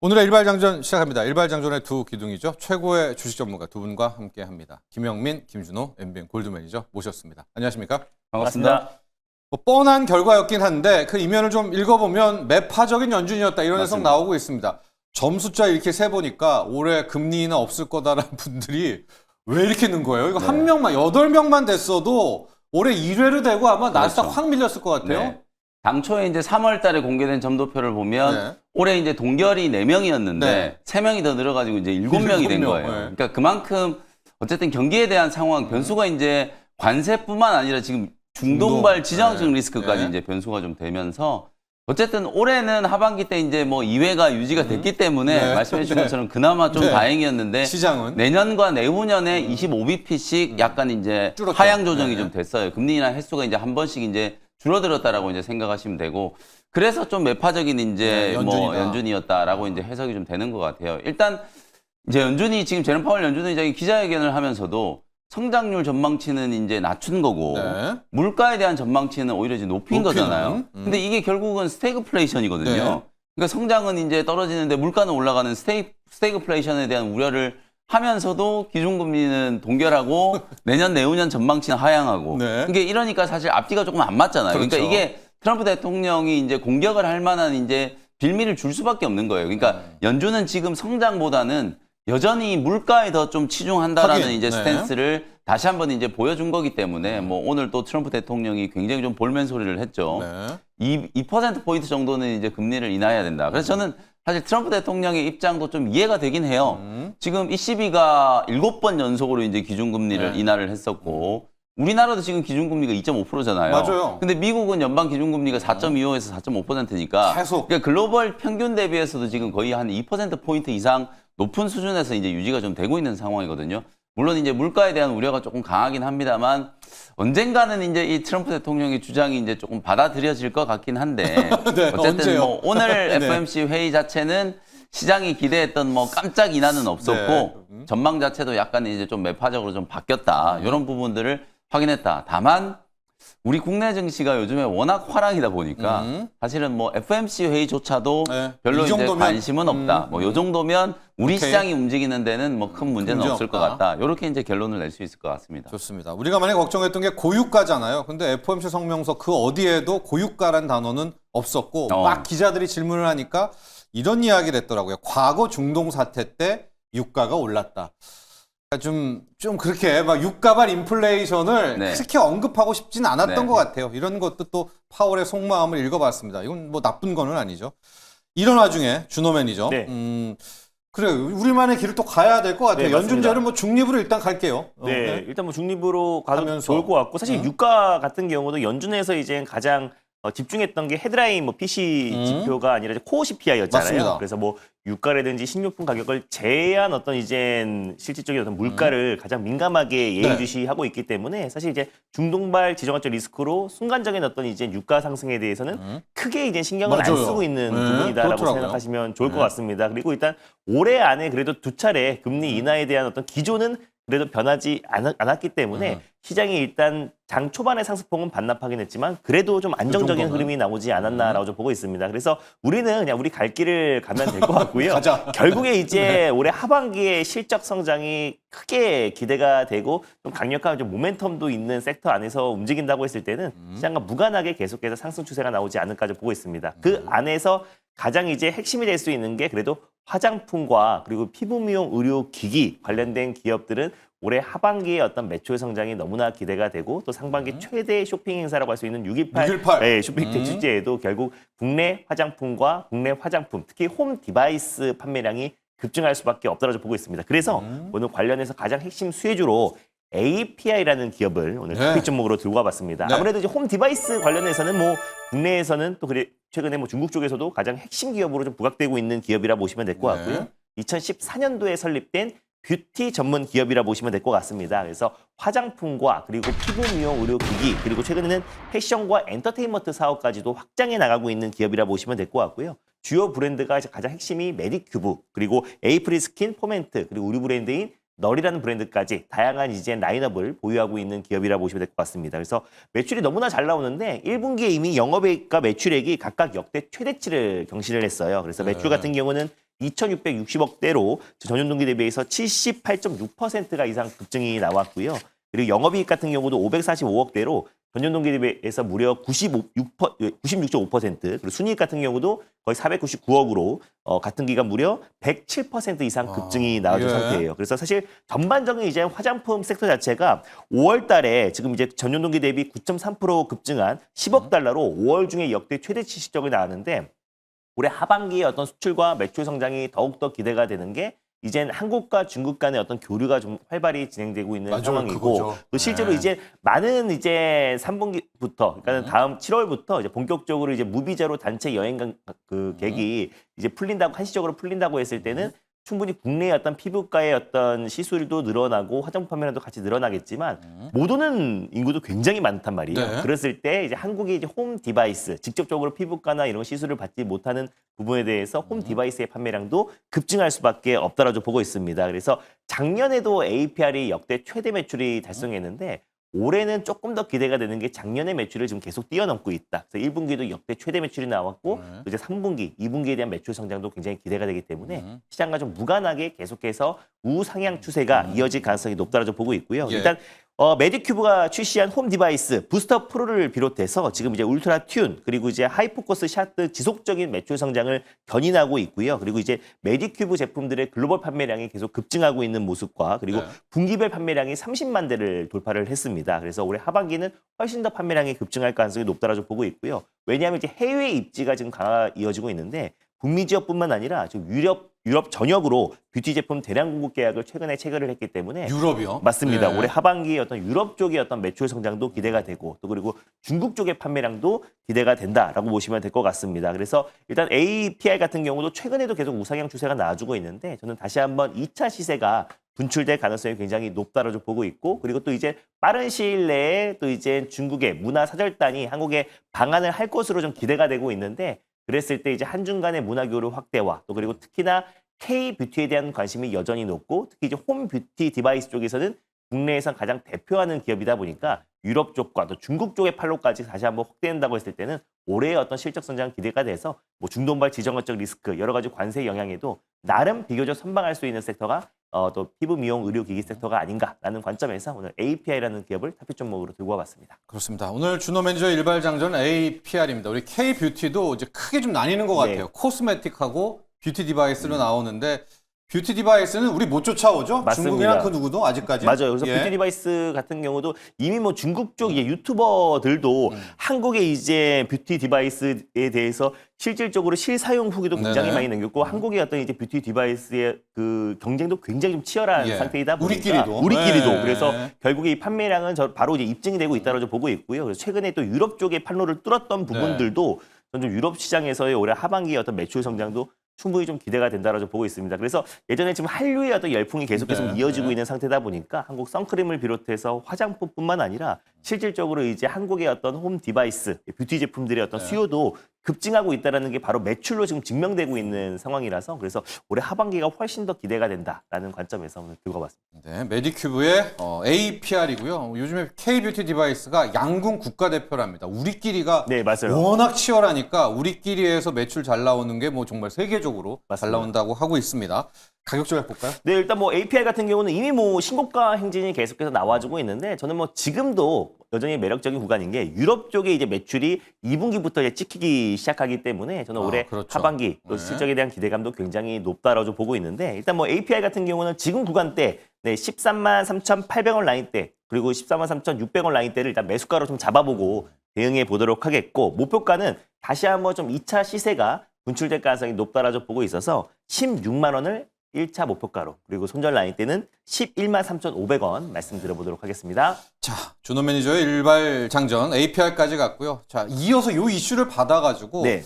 오늘의 일발장전 시작합니다. 일발장전의 두 기둥이죠. 최고의 주식 전문가 두 분과 함께합니다. 김영민, 김준호, MBN 골드 매니저 모셨습니다. 안녕하십니까? 반갑습니다. 뭐 뻔한 결과였긴 한데 그 이면을 좀 읽어보면 매파적인 연준이었다 이런 해석 나오고 있습니다. 점수자 이렇게 세보니까 올해 금리 인하 없을 거다라는 분들이 왜 이렇게 는 거예요? 이거 한 명만, 8명만 됐어도 올해 1회로 되고 아마 나스닥 확 밀렸을 것 같아요. 네. 당초에 이제 3월 달에 공개된 점도표를 보면 올해 이제 동결이 4명이었는데 3명이 더 늘어가지고 이제 7명이 된 거예요. 그러니까 그만큼 어쨌든 경기에 대한 상황, 변수가 이제 관세뿐만 아니라 지금 중동발 지정학적 리스크까지 이제 변수가 좀 되면서 어쨌든 올해는 하반기 때 이제 뭐 2회가 유지가 됐기 때문에 말씀해 주신 것처럼 그나마 좀 다행이었는데 시장은 내년과 내후년에 25bp씩 약간 이제 줄었죠. 하향 조정이 좀 됐어요. 금리 인하 횟수가 이제 한 번씩 이제 줄어들었다라고 이제 생각하시면 되고 그래서 좀 매파적인 이제 뭐 연준이었다라고 이제 해석이 좀 되는 것 같아요. 일단 이제 연준이 지금 제롬 파월 연준 의장이 기자회견을 하면서도 성장률 전망치는 이제 낮춘 거고 물가에 대한 전망치는 오히려 이제 높인 거잖아요. 근데 이게 결국은 스태그플레이션이거든요. 그러니까 성장은 이제 떨어지는데 물가는 올라가는 스태그플레이션에 대한 우려를 하면서도 기준금리는 동결하고 내년 내후년 전망치는 하향하고 그러니까 이러니까 사실 앞뒤가 조금 안 맞잖아요. 그러니까 이게 트럼프 대통령이 이제 공격을 할 만한 이제 빌미를 줄 수밖에 없는 거예요. 그러니까 연준은 지금 성장보다는 여전히 물가에 더 좀 치중한다라는 이제 스탠스를 다시 한번 이제 보여준 거기 때문에 뭐 오늘 또 트럼프 대통령이 굉장히 좀 볼멘 소리를 했죠. 2%포인트 정도는 이제 금리를 인하해야 된다. 그래서 저는 사실 트럼프 대통령의 입장도 좀 이해가 되긴 해요. 지금 ECB가 7번 연속으로 이제 기준금리를 인하를 했었고 우리나라도 지금 기준금리가 2.5%잖아요. 맞아요. 근데 미국은 연방 기준금리가 4.25에서 4.5%니까 그러니까 글로벌 평균 대비해서도 지금 거의 한 2%포인트 이상 높은 수준에서 이제 유지가 좀 되고 있는 상황이거든요. 물론 이제 물가에 대한 우려가 조금 강하긴 합니다만 언젠가는 이제 이 트럼프 대통령의 주장이 이제 조금 받아들여질 것 같긴 한데 어쨌든 뭐 오늘 FOMC 회의 자체는 시장이 기대했던 뭐 깜짝 인하는 없었고 전망 자체도 약간 이제 좀 매파적으로 좀 바뀌었다. 이런 부분들을 확인했다. 다만 우리 국내 증시가 요즘에 워낙 화랑이다 보니까 사실은 뭐 FOMC 회의조차도 별로 이제 관심은 없다. 뭐 요 정도면 우리 시장이 움직이는 데는 뭐 큰 문제는 없을 것 같다. 이렇게 이제 결론을 낼 수 있을 것 같습니다. 좋습니다. 우리가 만약 걱정했던 게 고유가잖아요. 근데 FOMC 성명서 그 어디에도 고유가란 단어는 없었고 막 기자들이 질문을 하니까 이런 이야기를 했더라고요. 과거 중동 사태 때 유가가 올랐다. 좀 그렇게 막 유가발 인플레이션을 그렇게 언급하고 싶진 않았던 것 같아요. 이런 것도 또 파월의 속마음을 읽어봤습니다. 이건 뭐 나쁜 거는 아니죠. 이런 와중에 준호 매니저. 그래 우리만의 길을 또 가야 될 것 같아요. 연준제를 뭐 중립으로 일단 갈게요. 일단 뭐 중립으로 가면 좋을 것 같고 사실 유가 같은 경우도 연준에서 이제 가장 집중했던 게 헤드라인 뭐 PC 지표가 아니라 이제 코어 CPI였잖아요. 맞습니다. 그래서 뭐 유가라든지 식료품 가격을 제한 어떤 이제 실질적인 어떤 물가를 가장 민감하게 예의주시하고 있기 때문에 사실 이제 중동발 지정학적 리스크로 순간적인 어떤 이제 유가 상승에 대해서는 크게 이제 신경을 안 쓰고 있는 부분이다라고 생각하시면 좋을 것 같습니다. 그리고 일단 올해 안에 그래도 두 차례 금리 인하에 대한 어떤 기조는 그래도 변하지 않았기 때문에 시장이 일단 장 초반의 상승폭은 반납하긴 했지만 그래도 좀 안정적인 흐름이 나오지 않았나라고 좀 보고 있습니다. 그래서 우리는 그냥 우리 갈 길을 가면 될 것 같고요. 결국에 이제 올해 하반기에 실적 성장이 크게 기대가 되고 좀 강력한 좀 모멘텀도 있는 섹터 안에서 움직인다고 했을 때는 시장과 무관하게 계속해서 상승 추세가 나오지 않을까 좀 보고 있습니다. 그 안에서 가장 이제 핵심이 될 수 있는 게 그래도 화장품과 그리고 피부 미용 의료 기기 관련된 기업들은 올해 하반기에 어떤 매출 성장이 너무나 기대가 되고 또 상반기 최대 쇼핑 행사라고 할 수 있는 6.18 쇼핑 대축제에도 결국 국내 화장품과 국내 화장품 특히 홈 디바이스 판매량이 급증할 수밖에 없다고 보고 있습니다. 그래서 오늘 관련해서 가장 핵심 수혜주로 API라는 기업을 오늘 토픽 종목으로 들고 와봤습니다. 아무래도 이제 홈 디바이스 관련해서는 뭐 국내에서는 또 최근에 뭐 중국 쪽에서도 가장 핵심 기업으로 좀 부각되고 있는 기업이라 보시면 될 것 같고요. 2014년도에 설립된 뷰티 전문 기업이라 보시면 될 것 같습니다. 그래서 화장품과 그리고 피부 미용 의료 기기 그리고 최근에는 패션과 엔터테인먼트 사업까지도 확장해 나가고 있는 기업이라 보시면 될 것 같고요. 주요 브랜드가 가장 핵심이 메디큐브 그리고 에이프리스킨, 포멘트 그리고 우리 브랜드인 널이라는 브랜드까지 다양한 이제 라인업을 보유하고 있는 기업이라 보시면 될 것 같습니다. 그래서 매출이 너무나 잘 나오는데 1분기에 이미 영업이익과 매출액이 각각 역대 최대치를 경신을 했어요. 그래서 매출 같은 경우는 2,660억대로 전년 동기 대비해서 78.6%가 이상 급증이 나왔고요. 그리고 영업이익 같은 경우도 545억대로 전년 동기 대비해서 무려 96.5%, 그리고 순이익 같은 경우도 거의 499억으로 같은 기간 무려 107% 이상 급증이 나와준 예. 상태예요. 그래서 사실 전반적인 이제 화장품 섹터 자체가 5월 달에 지금 이제 전년 동기 대비 9.3% 급증한 10억 달러로 5월 중에 역대 최대치 실적이 나왔는데, 올해 하반기에 어떤 수출과 매출 성장이 더욱더 기대가 되는 게 이젠 한국과 중국 간의 어떤 교류가 좀 활발히 진행되고 있는 맞아요, 상황이고, 그거죠. 또 실제로 네. 이제 많은 이제 3분기부터, 그러니까 다음 7월부터 이제 본격적으로 이제 무비자로 단체 여행 객이 이제 풀린다고, 한시적으로 풀린다고 했을 때는 충분히 국내의 어떤 피부과의 어떤 시술도 늘어나고 화장품 판매량도 같이 늘어나겠지만 못 오는 인구도 굉장히 많단 말이에요. 네. 그랬을 때 이제 한국의 이제 홈 디바이스, 직접적으로 피부과나 이런 시술을 받지 못하는 부분에 대해서 홈 디바이스의 판매량도 급증할 수밖에 없다라고 보고 있습니다. 그래서 작년에도 APR이 역대 최대 매출이 달성했는데 올해는 조금 더 기대가 되는 게 작년의 매출을 지금 계속 뛰어넘고 있다. 그래서 1분기도 역대 최대 매출이 나왔고 또 이제 3분기, 2분기에 대한 매출 성장도 굉장히 기대가 되기 때문에 시장과 좀 무관하게 계속해서 우상향 추세가 이어질 가능성이 높다고 보고 있고요. 예. 일단 메디큐브가 출시한 홈 디바이스 부스터 프로를 비롯해서 지금 이제 울트라 튠, 그리고 이제 하이포커스 샷 지속적인 매출 성장을 견인하고 있고요. 그리고 이제 메디큐브 제품들의 글로벌 판매량이 계속 급증하고 있는 모습과, 그리고 네. 분기별 판매량이 30만 대를 돌파를 했습니다. 그래서 올해 하반기는 훨씬 더 판매량이 급증할 가능성이 높다라고 보고 있고요. 왜냐하면 이제 해외 입지가 지금 강화 이어지고 있는데 북미 지역뿐만 아니라 지금 유럽 전역으로 뷰티 제품 대량 공급 계약을 최근에 체결을 했기 때문에 유럽이요? 맞습니다. 네. 올해 하반기에 어떤 유럽 쪽의 어떤 매출 성장도 기대가 되고, 또 그리고 중국 쪽의 판매량도 기대가 된다라고 보시면 될 것 같습니다. 그래서 일단 API 같은 경우도 최근에도 계속 우상향 추세가 나와주고 있는데, 저는 다시 한번 2차 시세가 분출될 가능성이 굉장히 높다라고 보고 있고, 그리고 또 이제 빠른 시일 내에 또 이제 중국의 문화사절단이 한국에 방한을 할 것으로 좀 기대가 되고 있는데, 그랬을 때 이제 한중 간의 문화 교류 확대와 또 그리고 특히나 K-뷰티에 대한 관심이 여전히 높고, 특히 이제 홈 뷰티 디바이스 쪽에서는 국내에서 가장 대표하는 기업이다 보니까 유럽 쪽과 또 중국 쪽의 팔로까지 다시 한번 확대된다고 했을 때는 올해의 어떤 실적 성장 기대가 돼서 뭐 중동발 지정학적 리스크, 여러 가지 관세 영향에도 나름 비교적 선방할 수 있는 섹터가 또 피부 미용 의료기기 섹터가 아닌가라는 관점에서 오늘 API라는 기업을 탑픽 종목으로 들고 와봤습니다. 그렇습니다. 오늘 준호 매니저 일발장전 APR입니다. 우리 K-뷰티도 이제 크게 좀 나뉘는 것 같아요. 네. 코스메틱하고 뷰티 디바이스로 나오는데, 뷰티 디바이스는 우리 못 쫓아오죠? 맞습니다. 중국이랑 그 누구도 아직까지. 맞아요. 그래서 예. 뷰티 디바이스 같은 경우도 이미 뭐 중국 쪽 이제 유튜버들도 한국의 이제 뷰티 디바이스에 대해서 실질적으로 실사용 후기도 굉장히 네네. 많이 남겼고, 한국의 어떤 이제 뷰티 디바이스의 그 경쟁도 굉장히 좀 치열한 예. 상태이다 보니까 우리끼리도. 네. 그래서 결국에 이 판매량은 바로 이제 입증이 되고 있다고 보고 있고요. 그래서 최근에 또 유럽 쪽의 판로를 뚫었던 부분들도 좀 유럽 시장에서의 올해 하반기의 어떤 매출 성장도 충분히 좀 기대가 된다라고 보고 있습니다. 그래서 예전에 지금 한류의 어떤 열풍이 계속해서 네, 이어지고 네. 있는 상태다 보니까 한국 선크림을 비롯해서 화장품뿐만 아니라 실질적으로 이제 한국의 어떤 홈 디바이스, 뷰티 제품들의 어떤 수요도 급증하고 있다는 게 바로 매출로 지금 증명되고 있는 상황이라서, 그래서 올해 하반기가 훨씬 더 기대가 된다라는 관점에서 오늘 들고 와봤습니다. 네, 메디큐브의 APR이고요. 요즘에 K-뷰티 디바이스가 양궁 국가대표랍니다. 우리끼리가 네, 맞아요. 워낙 치열하니까 우리끼리에서 매출 잘 나오는 게 뭐 정말 세계적으로 잘 맞습니다. 나온다고 하고 있습니다. 가격 조작 볼까요? 네, 일단 뭐 API 같은 경우는 이미 뭐 신고가 행진이 계속해서 나와주고 있는데, 저는 뭐 지금도 여전히 매력적인 구간인 게 유럽 쪽에 이제 매출이 2분기부터 이제 찍히기 시작하기 때문에 저는 올해 그렇죠. 하반기 또 네. 실적에 대한 기대감도 굉장히 높다라고 보고 있는데, 일단 뭐 API 같은 경우는 지금 구간대 13만 3,800원 라인대, 그리고 14만 3,600원 라인대를 일단 매수가로 좀 잡아보고 대응해 보도록 하겠고, 목표가는 다시 한번 좀 2차 시세가 분출될 가능성이 높다라고 보고 있어서 16만 원을 1차 목표가로, 그리고 손절 라인 때는 11만 3,500원 말씀드려보도록 하겠습니다. 자, 준호 매니저의 일발장전 APR까지 갔고요. 자, 이어서 이 이슈를 받아가지고 네.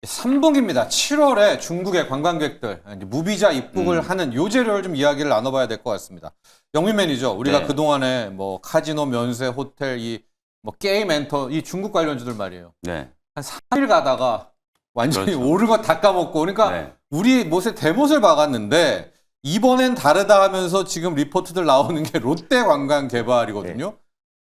3분기입니다. 7월에 중국의 관광객들 이제 무비자 입국을 하는 요재료를 좀 이야기를 나눠봐야 될 것 같습니다. 영민 매니저, 우리가 네. 그동안에 뭐 카지노, 면세, 호텔, 뭐 게임 엔터 이 중국 관련주들 말이에요. 네. 한 3일 가다가 완전히 그렇죠. 오른 거 다 까먹고, 그러니까 네. 우리 못에 대못을 박았는데 이번엔 다르다 하면서 지금 리포트들 나오는 게 롯데 관광 개발이거든요.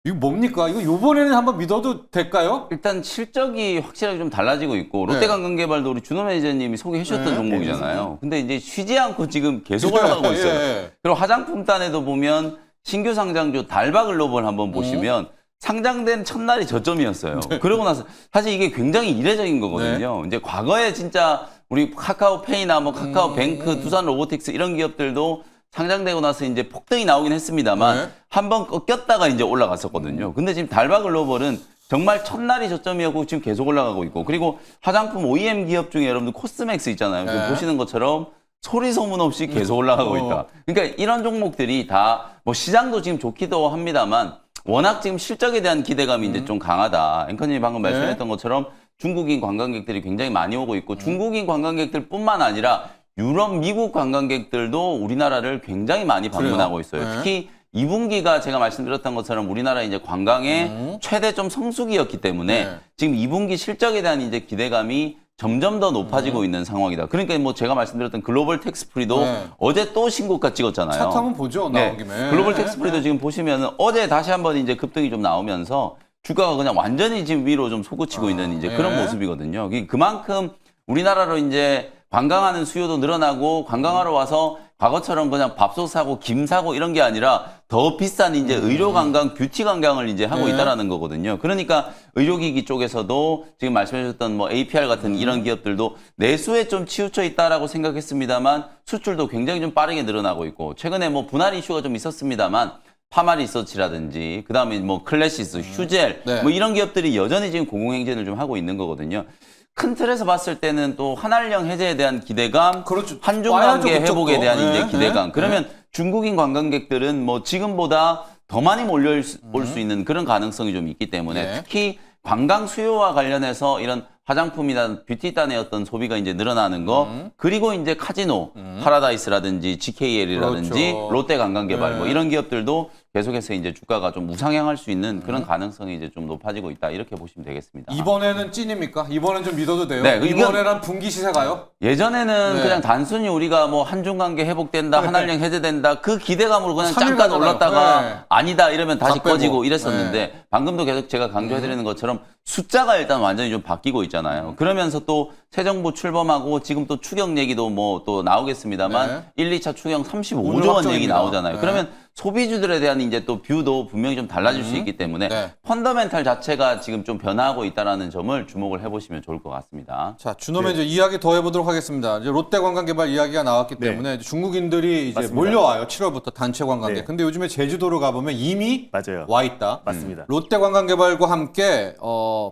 이거 뭡니까? 이거 요번에는 한번 믿어도 될까요? 일단 실적이 확실하게 좀 달라지고 있고 네. 롯데관광개발도 우리 준호 매니저님이 소개해 주셨던 네. 종목이잖아요. 근데 이제 쉬지 않고 지금 계속 올라가고 있어요. 예. 그리고 화장품단에도 보면 신규 상장주 달바글로벌 한번 보시면 상장된 첫날이 저점이었어요. 그러고 나서 사실 이게 굉장히 이례적인 거거든요. 이제 과거에 진짜 우리 카카오페이나 뭐 카카오뱅크, 두산 로보틱스 이런 기업들도 상장되고 나서 이제 폭등이 나오긴 했습니다만 한번 꺾였다가 이제 올라갔었거든요. 근데 지금 달바글로벌은 정말 첫날이 저점이었고 지금 계속 올라가고 있고 그리고 화장품 OEM 기업 중에 여러분들 코스맥스 있잖아요. 지금 보시는 것처럼 소리 소문 없이 계속 올라가고 있다. 그러니까 이런 종목들이 다 뭐 시장도 지금 좋기도 합니다만 워낙 지금 실적에 대한 기대감이 이제 좀 강하다. 앵커님이 방금 말씀했던 것처럼 중국인 관광객들이 굉장히 많이 오고 있고 중국인 관광객들뿐만 아니라 유럽, 미국 관광객들도 우리나라를 굉장히 많이 방문하고 있어요. 특히 2분기가 제가 말씀드렸던 것처럼 우리나라 이제 관광의 최대 좀 성수기였기 때문에 지금 2분기 실적에 대한 이제 기대감이 점점 더 높아지고 있는 상황이다. 그러니까 뭐 제가 말씀드렸던 글로벌 텍스프리도 어제 또 신고가 찍었잖아요. 차트 한번 보죠. 나온 김에. 글로벌 텍스프리도 지금 보시면 어제 다시 한번 이제 급등이 좀 나오면서 주가가 그냥 완전히 지금 위로 좀 솟구치고 있는 이제 그런 모습이거든요. 그만큼 우리나라로 이제 관광하는 수요도 늘어나고 관광하러 와서 과거처럼 그냥 밥솥 사고 김 사고 이런 게 아니라 더 비싼 이제 의료 관광, 뷰티 관광을 이제 하고 있다라는 거거든요. 그러니까 의료기기 쪽에서도 지금 말씀해 주셨던 뭐 APR 같은 이런 기업들도 내수에 좀 치우쳐 있다라고 생각했습니다만 수출도 굉장히 좀 빠르게 늘어나고 있고 최근에 뭐 분할 이슈가 좀 있었습니다만 파마 리서치라든지 그다음에 뭐 클래시스, 휴젤 뭐 이런 기업들이 여전히 지금 공공행진을 좀 하고 있는 거거든요. 큰 틀에서 봤을 때는 또 한한령 해제에 대한 기대감, 그렇죠. 한중 와야죠, 관계 그쪽도. 회복에 대한 이제 네, 기대감. 그러면 중국인 관광객들은 뭐 지금보다 더 많이 몰려올 수 있는 그런 가능성이 좀 있기 때문에 특히 관광 수요와 관련해서 이런 화장품이나 뷰티단의 어떤 소비가 이제 늘어나는 거 그리고 이제 카지노, 파라다이스라든지 GKL이라든지 그렇죠. 롯데관광개발 뭐 이런 기업들도 계속해서 이제 주가가 좀 우상향할 수 있는 그런 가능성이 이제 좀 높아지고 있다 이렇게 보시면 되겠습니다. 이번에는 찐입니까? 이번엔 좀 믿어도 돼요? 네, 이번에는 분기 시세 가요? 예전에는 그냥 단순히 우리가 뭐 한중 관계 회복된다, 한한령 해제된다 그 기대감으로 그냥 잠깐 가잖아요. 올랐다가 아니다 이러면 다시 다 빼고. 꺼지고 이랬었는데 방금도 계속 제가 강조해드리는 것처럼 숫자가 일단 완전히 좀 바뀌고 있잖아요. 그러면서 또 새 정부 출범하고 지금 또 추경 얘기도 뭐 또 나오겠습니다만 1, 2차 추경 35조 원 얘기 나오잖아요. 그러면 소비주들에 대한 이제 또 뷰도 분명히 좀 달라질 수 있기 때문에 펀더멘탈 자체가 지금 좀 변화하고 있다는 점을 주목을 해보시면 좋을 것 같습니다. 자, 준호면 이제 이야기 더 해보도록 하겠습니다. 이제 롯데관광개발 이야기가 나왔기 때문에 이제 중국인들이 이제 맞습니다. 몰려와요. 7월부터 단체 관광객. 근데 요즘에 제주도로 가보면 이미 맞아요. 와 있다. 맞습니다. 롯데관광개발과 함께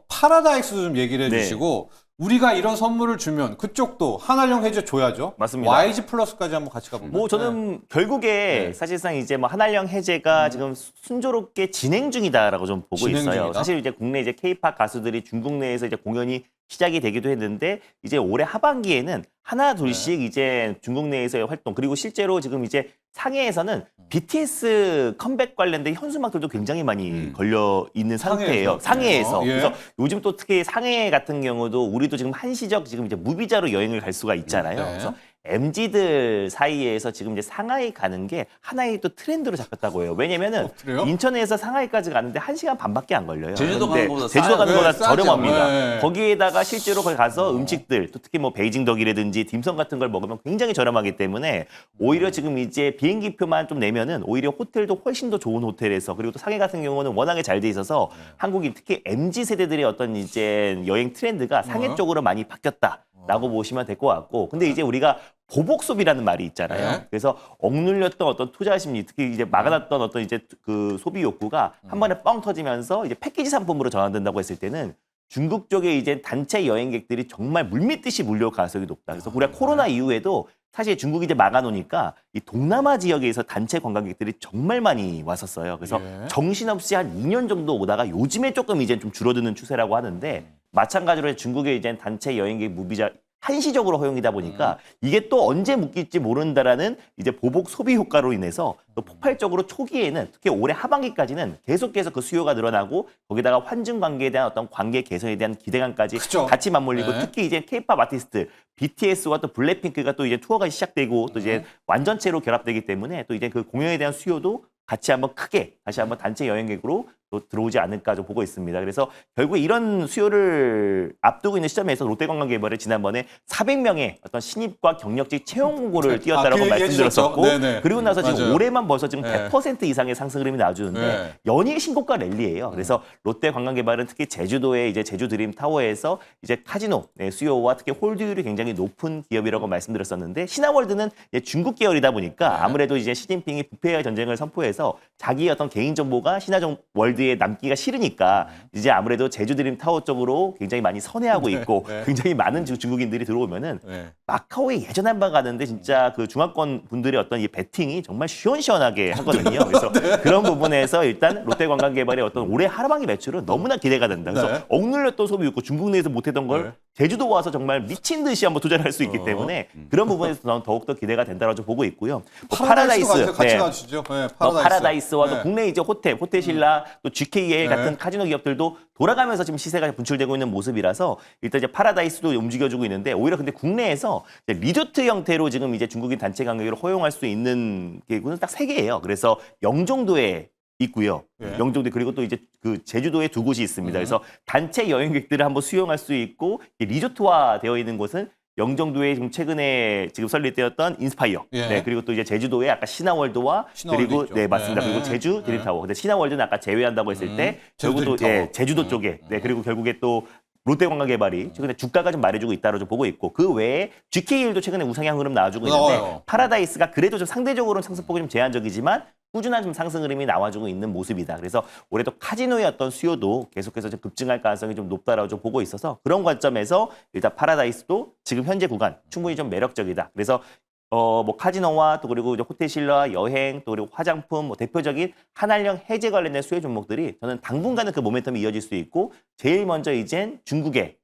파라다이스도 좀 얘기를 해주시고 우리가 이런 선물을 주면 그쪽도 한한령 해제 줘야죠. 맞습니다. YG 플러스까지 한번 같이 가볼까요? 뭐 저는 결국에 사실상 이제 뭐 한한령 해제가 지금 순조롭게 진행 중이다라고 좀 보고 진행 있어요. 중이다? 사실 이제 국내 이제 K-팝 가수들이 중국 내에서 이제 공연이 시작이 되기도 했는데 이제 올해 하반기에는 하나 둘씩 이제 중국 내에서의 활동 그리고 실제로 지금 이제 상해에서는 BTS 컴백 관련된 현수막들도 굉장히 많이 걸려 있는 상태예요. 상해에서. 그래서 요즘 또 특히 상해 같은 경우도 우리도 지금 한시적 지금 이제 무비자로 여행을 갈 수가 있잖아요. 그래서 MZ들 사이에서 지금 이제 상하이 가는 게 하나의 또 트렌드로 잡혔다고 해요. 왜냐면은 그래요? 인천에서 상하이까지 가는데 1시간 반밖에 안 걸려요. 제주도 근데 가는 것보다 제주도 가는 싸요. 것보다 싸죠. 저렴합니다. 네. 거기에다가 실제로 거기 가서 음식들 또 특히 뭐 베이징 덕이라든지 딤섬 같은 걸 먹으면 굉장히 저렴하기 때문에 오히려 지금 이제 비행기표만 좀 내면은 오히려 호텔도 훨씬 더 좋은 호텔에서 그리고 또 상해 같은 경우는 워낙에 잘 돼 있어서 한국인 특히 MZ 세대들의 어떤 이제 여행 트렌드가 상해 쪽으로 많이 바뀌었다라고 보시면 될 것 같고 근데 이제 우리가 보복 소비라는 말이 있잖아요. 그래서 억눌렸던 어떤 투자 심리, 특히 이제 막아놨던 어떤 이제 그 소비 욕구가 한 번에 뻥 터지면서 이제 패키지 상품으로 전환된다고 했을 때는 중국 쪽에 이제 단체 여행객들이 정말 물밀듯이 물려올 가능성이 높다. 그래서 우리가 코로나 이후에도 사실 중국이 이제 막아놓으니까 이 동남아 지역에서 단체 관광객들이 정말 많이 왔었어요. 그래서 정신없이 한 2년 정도 오다가 요즘에 조금 이제 좀 줄어드는 추세라고 하는데 마찬가지로 중국의 이제 단체 여행객 무비자 한시적으로 허용이다 보니까 이게 또 언제 묶일지 모른다라는 이제 보복 소비 효과로 인해서 또 폭발적으로 초기에는 특히 올해 하반기까지는 계속해서 그 수요가 늘어나고 거기다가 환중 관계에 대한 어떤 관계 개선에 대한 기대감까지 그쵸. 같이 맞물리고 특히 이제 K-팝 아티스트 BTS와 또 블랙핑크가 또 이제 투어가 시작되고 또 이제 완전체로 결합되기 때문에 또 이제 그 공연에 대한 수요도 같이 한번 크게 다시 한번 단체 여행객으로 또 들어오지 않을까 좀 보고 있습니다. 그래서 결국 이런 수요를 앞두고 있는 시점에서 롯데관광개발이 지난번에 400명의 어떤 신입과 경력직 채용 공고를 띄웠다라고 그 얘기 말씀드렸었고 해주셨죠. 그리고 나서 지금 맞아요. 올해만 벌써 지금 네. 100% 이상의 상승 흐름이 나와주는데 네. 연일 신고가 랠리예요. 그래서 롯데관광개발은 특히 제주도의 이제 제주드림 타워에서 이제 카지노 수요와 특히 홀드율이 굉장히 높은 기업이라고 말씀드렸었는데 신화월드는 이제 중국 계열이다 보니까 아무래도 이제 시진핑이 부패 전쟁을 선포해서 자기의 어떤 개인 정보가 신화월드에 남기가 싫으니까 이제 아무래도 제주드림 타워 쪽으로 굉장히 많이 선회하고 있고 굉장히 많은 중국인들이 들어오면은 마카오에 예전 한 번 가는데 진짜 그 중화권 분들의 어떤 이 배팅이 정말 시원시원하게 하거든요. 그래서 그런 부분에서 일단 롯데관광개발의 어떤 올해 하반기 매출은 너무나 기대가 된다. 그래서 억눌렸던 소비 있고 중국 내에서 못했던 걸 제주도 와서 정말 미친 듯이 한번 투자를 할 수 있기 때문에 그런 부분에서 저는 더욱더 기대가 된다라고 좀 보고 있고요. 뭐 파라다이스 같이 가시죠. 네, 파라다이스와 또 네. 국내 이제 호텔신라 또 GKL 같은 카지노 기업들도 돌아가면서 지금 시세가 분출되고 있는 모습이라서 일단 이제 파라다이스도 움직여주고 있는데 오히려 근데 국내에서 이제 리조트 형태로 지금 이제 중국인 단체 관광객을 허용할 수 있는 계획은 딱 3개예요. 그래서 영종도에 있고요. 영종도 그리고 또 이제 그 제주도에 2곳이 있습니다. 그래서 단체 여행객들을 한번 수용할 수 있고 리조트화 되어 있는 곳은 영종도에 지금 최근에 지금 설립되었던 인스파이어, 네, 그리고 또 이제 제주도에 아까 신화월드와 그리고 있죠. 네 맞습니다. 그리고 제주 드림타워. 근데 신화월드는 아까 제외한다고 했을 때 결국 또 제주도 쪽에, 네 그리고 결국에 또 롯데관광개발이 최근에 주가가 좀 말해주고 있다고 좀 보고 있고 그 외에 GKL도 최근에 우상향 흐름 나와주고 있는데 파라다이스가 그래도 좀 상대적으로는 상승폭이 좀 제한적이지만 꾸준한 좀 상승 흐름이 나와주고 있는 모습이다. 그래서 올해도 카지노의 어떤 수요도 계속해서 좀 급증할 가능성이 좀 높다라고 좀 보고 있어서 그런 관점에서 일단 파라다이스도 지금 현재 구간 충분히 좀 매력적이다. 그래서 뭐 카지노와 또 그리고 이제 호텔신라, 여행, 또 그리고 화장품, 뭐 대표적인 한알령 해제 관련된 수요 종목들이 저는 당분간은 그 모멘텀이 이어질 수 있고 제일 먼저 이젠 중국의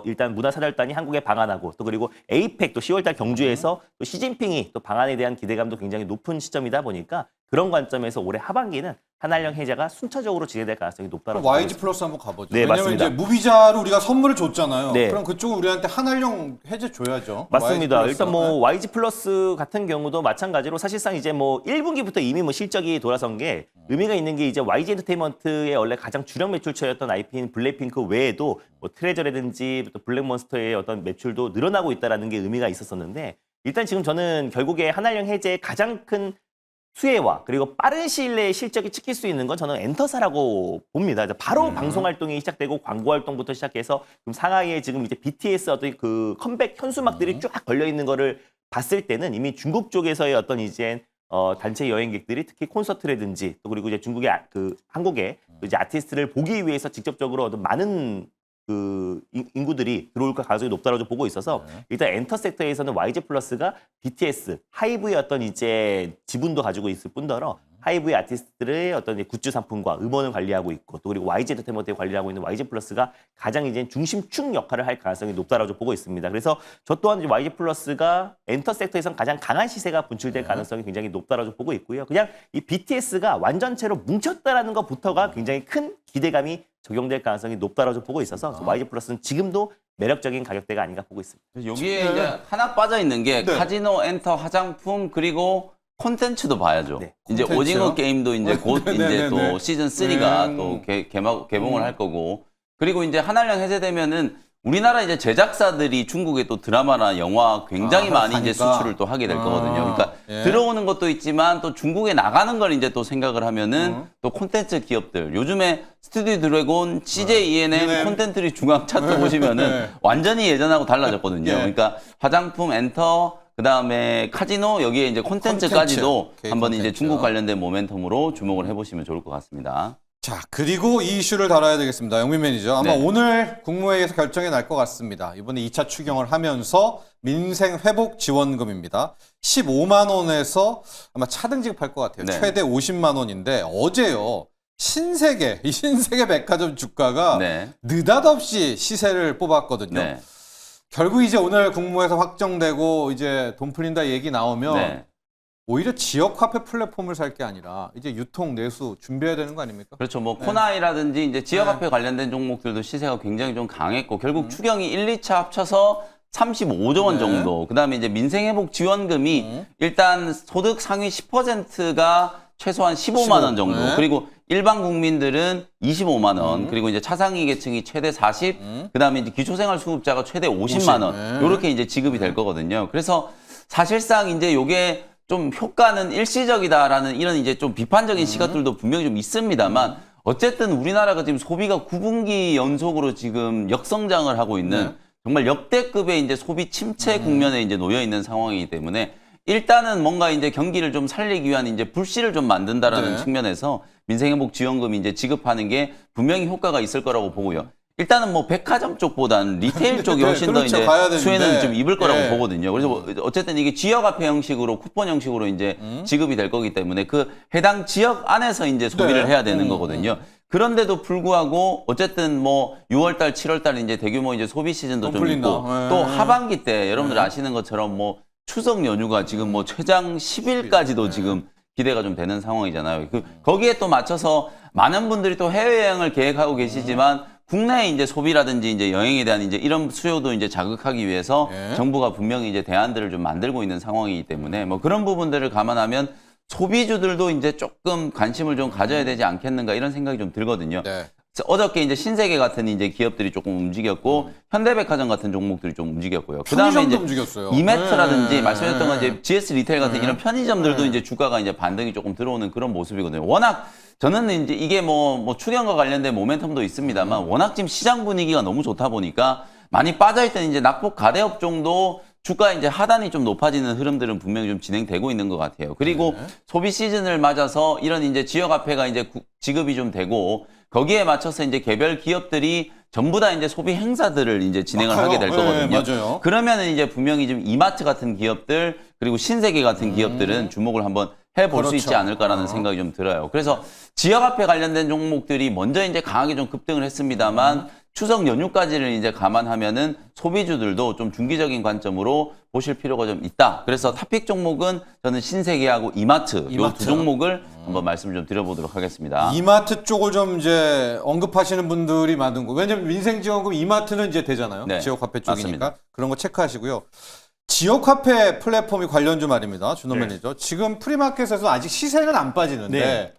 일단 문화사절단이 한국에 방한하고 또 그리고 에이펙 또 10월달 경주에서 또 시진핑이 또 방한에 대한 기대감도 굉장히 높은 시점이다 보니까 그런 관점에서 올해 하반기는 한알령 해제가 순차적으로 진행될 가능성이 높다고 그럼 YG 플러스 한번 가보죠. 네, 왜냐면 맞습니다. 이제 무비자로 우리가 선물을 줬잖아요. 네. 그럼 그쪽은 우리한테 한알령 해제 줘야죠. 맞습니다. YG 플러스. 일단 뭐 YG 플러스 같은 경우도 마찬가지로 사실상 이제 뭐 1분기부터 이미 뭐 실적이 돌아선 게 의미가 있는 게 이제 YG 엔터테인먼트의 원래 가장 주력 매출처였던 IP인 블랙핑크 외에도 뭐 트레저라든지 또 블랙몬스터의 어떤 매출도 늘어나고 있다라는 게 의미가 있었었는데 일단 지금 저는 결국에 한알령 해제의 가장 큰 수혜와 그리고 빠른 시일 내에 실적이 찍힐 수 있는 건 저는 엔터사라고 봅니다. 바로 방송 활동이 시작되고 광고 활동부터 시작해서 지금 상하이에 지금 이제 BTS 어떤 그 컴백 현수막들이 쫙 걸려 있는 거를 봤을 때는 이미 중국 쪽에서의 어떤 이제 단체 여행객들이 특히 콘서트라든지 또 그리고 이제 중국의 그 한국의 이제 아티스트를 보기 위해서 직접적으로 어떤 많은 그 인구들이 들어올 가능성이 높다고 보고 있어서 일단 엔터 섹터에서는 YG 플러스가 BTS, 하이브의 어떤 이제 지분도 가지고 있을 뿐더러 하이브의 아티스트들의 어떤 이제 굿즈 상품과 음원을 관리하고 있고 또 그리고 YG 엔터테인먼트에 관리하고 있는 YG 플러스가 가장 이제 중심축 역할을 할 가능성이 높다고 보고 있습니다. 그래서 저 또한 이제 YG 플러스가 엔터 섹터에서는 가장 강한 시세가 분출될 가능성이 굉장히 높다고 보고 있고요. 그냥 이 BTS가 완전체로 뭉쳤다라는 것부터가 굉장히 큰 기대감이 적용될 가능성이 높다고 보고 있어서 YG 플러스는 지금도 매력적인 가격대가 아닌가 보고 있습니다. 여기에 이제 하나 빠져 있는 게 카지노, 엔터, 화장품 그리고 콘텐츠도 봐야죠. 네. 이제 콘텐츠요? 오징어 게임도 이제 곧 이제 또 시즌 3가 또 개봉을 할 거고 그리고 이제 한알령 해제되면은 우리나라 이제 제작사들이 중국에 또 드라마나 영화 굉장히 많이 이제 수출을 또 하게 될 거거든요. 그러니까 들어오는 것도 있지만 또 중국에 나가는 걸 이제 또 생각을 하면은 또 콘텐츠 기업들 요즘에 스튜디오 드래곤, CJ ENM 콘텐츠리 중앙 차트 보시면은 완전히 예전하고 달라졌거든요. 그러니까 화장품, 엔터 그다음에 카지노 여기에 이제 콘텐츠까지도 한번 이제 중국 관련된 모멘텀으로 주목을 해보시면 좋을 것 같습니다. 자, 그리고 이 이슈를 다뤄야 되겠습니다. 영민 매니저. 아마 네. 오늘 국무회의에서 결정이 날 것 같습니다. 이번에 2차 추경을 하면서 민생 회복 지원금입니다. 15만 원에서 아마 차등 지급할 것 같아요. 네. 최대 50만 원인데 어제요. 이 신세계 백화점 주가가 느닷없이 시세를 뽑았거든요. 네. 결국 이제 오늘 국무회에서 확정되고 이제 돈 풀린다 얘기 나오면 오히려 지역 화폐 플랫폼을 살 게 아니라 이제 유통 내수 준비해야 되는 거 아닙니까? 그렇죠. 뭐 코나이라든지 이제 지역화폐 관련된 종목들도 시세가 굉장히 좀 강했고 결국 추경이 1, 2차 합쳐서 35조 원 정도. 그다음에 이제 민생회복 지원금이 일단 소득 상위 10%가 최소한 15만 원 정도. 네. 그리고 일반 국민들은 25만 원. 그리고 이제 차상위 계층이 최대 40. 그다음에 이제 기초생활수급자가 최대 50만 원. 네. 요렇게 이제 지급이 될 거거든요. 그래서 사실상 이제 요게 좀 효과는 일시적이다라는 이런 이제 좀 비판적인 시각들도 분명히 좀 있습니다만 어쨌든 우리나라가 지금 소비가 9분기 연속으로 지금 역성장을 하고 있는 네. 정말 역대급의 이제 소비 침체 국면에 이제 놓여 있는 상황이기 때문에 일단은 뭔가 이제 경기를 좀 살리기 위한 이제 불씨를 좀 만든다라는 네. 측면에서 민생회복지원금 이제 지급하는 게 분명히 효과가 있을 거라고 보고요. 일단은 뭐 백화점 쪽보다는 리테일 쪽이 네, 훨씬 그렇죠. 더 가야 이제 되는데. 수혜는 좀 입을 거라고 네. 보거든요. 그래서 뭐 어쨌든 이게 지역화폐 형식으로 쿠폰 형식으로 이제 지급이 될 거기 때문에 그 해당 지역 안에서 이제 소비를 네. 해야 되는 거거든요. 그런데도 불구하고 어쨌든 뭐 6월달, 7월달 이제 대규모 이제 소비 시즌도 좀 좀 풀린다. 있고 네. 또 하반기 때 여러분들 아시는 것처럼 뭐 추석 연휴가 지금 뭐 최장 10일까지도 지금 기대가 좀 되는 상황이잖아요. 거기에 또 맞춰서 많은 분들이 또 해외여행을 계획하고 계시지만 국내 이제 소비라든지 이제 여행에 대한 이제 이런 수요도 이제 자극하기 위해서 네. 정부가 분명히 이제 대안들을 좀 만들고 있는 상황이기 때문에 뭐 그런 부분들을 감안하면 소비주들도 이제 조금 관심을 좀 가져야 되지 않겠는가 이런 생각이 좀 들거든요. 네. 어저께 이제 신세계 같은 이제 기업들이 조금 움직였고 현대백화점 같은 종목들이 좀 움직였고요. 편의점도 이제 움직였어요. 이마트라든지 네. 말씀하셨던 건 이제 GS 리테일 같은 이런 편의점들도 이제 주가가 이제 반등이 조금 들어오는 그런 모습이거든요. 워낙 저는 이제 이게 뭐 추경과 관련된 모멘텀도 있습니다만 워낙 지금 시장 분위기가 너무 좋다 보니까 많이 빠져있던 이제 낙폭 가대업종도 주가 이제 하단이 좀 높아지는 흐름들은 분명히 좀 진행되고 있는 것 같아요. 그리고 소비 시즌을 맞아서 이런 이제 지역화폐가 이제 지급이 좀 되고 거기에 맞춰서 이제 개별 기업들이 전부 다 이제 소비 행사들을 이제 진행을 하게 될 거거든요. 네, 맞아요. 그러면은 이제 분명히 좀 이마트 같은 기업들 그리고 신세계 같은 기업들은 주목을 한번 해볼 수 그렇죠. 있지 않을까라는 생각이 좀 들어요. 그래서 지역화폐 관련된 종목들이 먼저 이제 강하게 좀 급등을 했습니다만 추석 연휴까지를 이제 감안하면은 소비주들도 좀 중기적인 관점으로 보실 필요가 좀 있다. 그래서 탑픽 종목은 저는 신세계하고 이마트 요 이마트. 두 종목을 한번 말씀을 좀 드려보도록 하겠습니다. 이마트 쪽을 좀 이제 언급하시는 분들이 많은 거. 왜냐면 민생지원금 이마트는 이제 되잖아요. 네, 지역화폐 쪽이니까. 맞습니다. 그런 거 체크하시고요. 지역화폐 플랫폼이 관련주 말입니다. 준호 네. 매니저. 지금 프리마켓에서 아직 시세는 안 빠지는데 네.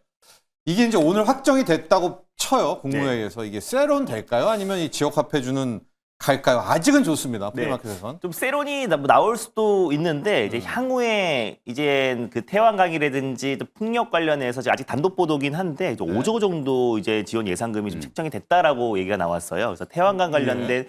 이게 이제 오늘 확정이 됐다고 쳐요. 국무회의에서. 이게 세론 될까요? 아니면 이 지역화폐주는 갈까요? 아직은 좋습니다. 프리마켓에선. 좀 세론이 나올 수도 있는데 이제 향후에 이제 그 태완강이라든지 또 풍력 관련해서 아직 단독 보도긴 한데 5조 정도 이제 지원 예상금이 좀 책정이 됐다라고 얘기가 나왔어요. 그래서 태완강 관련된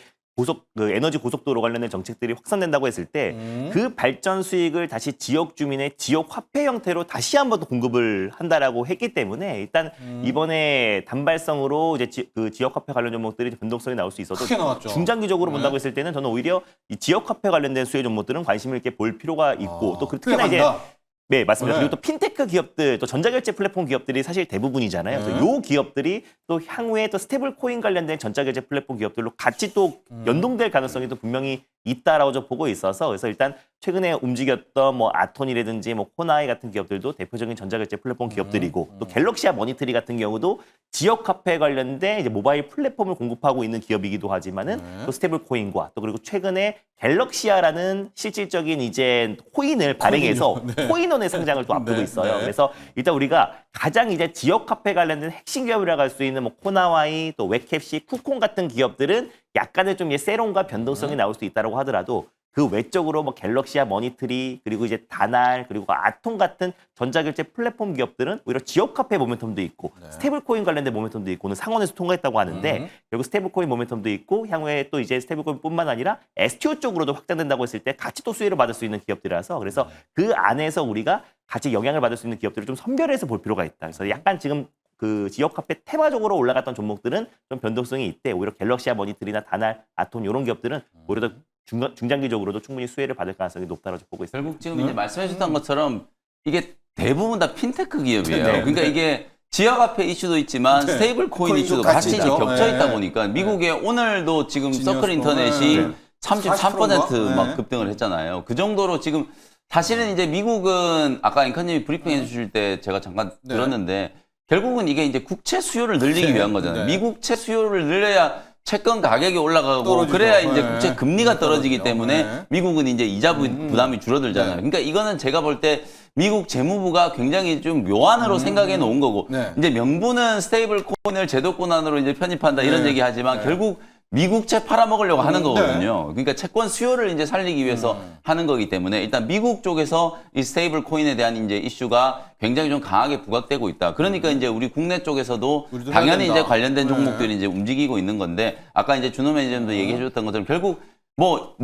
그 에너지 고속도로 관련된 정책들이 확산된다고 했을 때 그 발전 수익을 다시 지역 주민의 지역 화폐 형태로 다시 한번 또 공급을 한다라고 했기 때문에 일단 이번에 단발성으로 이제 그 지역 화폐 관련 종목들이 변동성이 나올 수 있어도 크게 나왔죠. 중장기적으로 본다고 했을 때는 저는 오히려 이 지역 화폐 관련된 수혜 종목들은 관심을 있게 볼 필요가 있고 또 특히나 이제 네, 맞습니다. 네. 그리고 또 핀테크 기업들, 또 전자결제 플랫폼 기업들이 사실 대부분이잖아요. 그래서 요 기업들이 또 향후에 또 스테이블 코인 관련된 전자결제 플랫폼 기업들로 같이 또 연동될 가능성이 또 분명히 있다라고 저 보고 있어서 그래서 일단 최근에 움직였던 뭐 아톤이라든지 뭐 코나이 같은 기업들도 대표적인 전자결제 플랫폼 기업들이고 또 갤럭시아 머니트리 같은 경우도 지역 화폐 관련된 이제 모바일 플랫폼을 공급하고 있는 기업이기도 하지만은 또 스테이블 코인과 또 그리고 최근에 갤럭시아라는 실질적인 이제 코인을 발행해서 코인원의 상장을 또 앞두고 있어요. 그래서 일단 우리가 가장 이제 지역 화폐 관련된 핵심 기업이라고 할 수 있는 뭐 코나와이 또 웹캡시, 쿠콘 같은 기업들은 약간의 좀 세론과 변동성이 나올 수 있다고 하더라도 그 외적으로 뭐 갤럭시아 머니트리 그리고 이제 다날 그리고 아톰 같은 전자결제 플랫폼 기업들은 오히려 지역 화폐 모멘텀도 있고 스테이블코인 관련된 모멘텀도 있고 오늘 상원에서 통과했다고 하는데 결국 스테이블코인 모멘텀도 있고 향후에 또 이제 스테이블코인뿐만 아니라 STO 쪽으로도 확장된다고 했을 때 같이 또 수혜를 받을 수 있는 기업들이라서 그래서 그 안에서 우리가 같이 영향을 받을 수 있는 기업들을 좀 선별해서 볼 필요가 있다. 그래서 약간 지금 그 지역 화폐 테마적으로 올라갔던 종목들은 좀 변동성이 있대. 오히려 갤럭시아 머니트리나 다날, 아톰 이런 기업들은 오히려 더 중장기적으로도 충분히 수혜를 받을 가능성이 높다고 보고 있습니다. 결국 지금 이제 말씀해 주셨던 것처럼 이게 대부분 다 핀테크 기업이에요. 네. 그러니까 이게 지역화폐 이슈도 있지만 네. 스테이블 코인 코인도 이슈도 같이 같이 이제 있죠. 겹쳐 있다 네. 보니까 미국에 오늘도 지금 지니어스 서클 인터넷이 네. 33% 막 네. 급등을 했잖아요. 그 정도로 지금 사실은 이제 미국은 아까 앵커님이 브리핑해 주실 때 제가 잠깐 네. 들었는데 결국은 이게 이제 국채 수요를 늘리기 네. 위한 거잖아요. 네. 미국채 수요를 늘려야 채권 가격이 올라가고 떨어지죠. 그래야 이제 네. 국채 금리가 떨어지기 떨어지죠. 때문에 네. 미국은 이제 이자 부담이 줄어들잖아요. 네. 그러니까 이거는 제가 볼 때 미국 재무부가 굉장히 좀 묘안으로 생각해 놓은 거고 네. 이제 명분은 스테이블 코인을 제도권안으로 이제 편입한다 이런 네. 얘기 하지만 네. 결국 미국채 팔아먹으려고 하는 네. 거거든요. 그러니까 채권 수요를 이제 살리기 위해서 하는 거기 때문에 일단 미국 쪽에서 이 스테이블 코인에 대한 이제 이슈가 굉장히 좀 강하게 부각되고 있다. 그러니까 이제 우리 국내 쪽에서도 우리도 당연히 해야 된다. 이제 관련된 네. 종목들이 이제 움직이고 있는 건데 아까 이제 준호 매니저님도 얘기해 줬던 것처럼 결국 뭐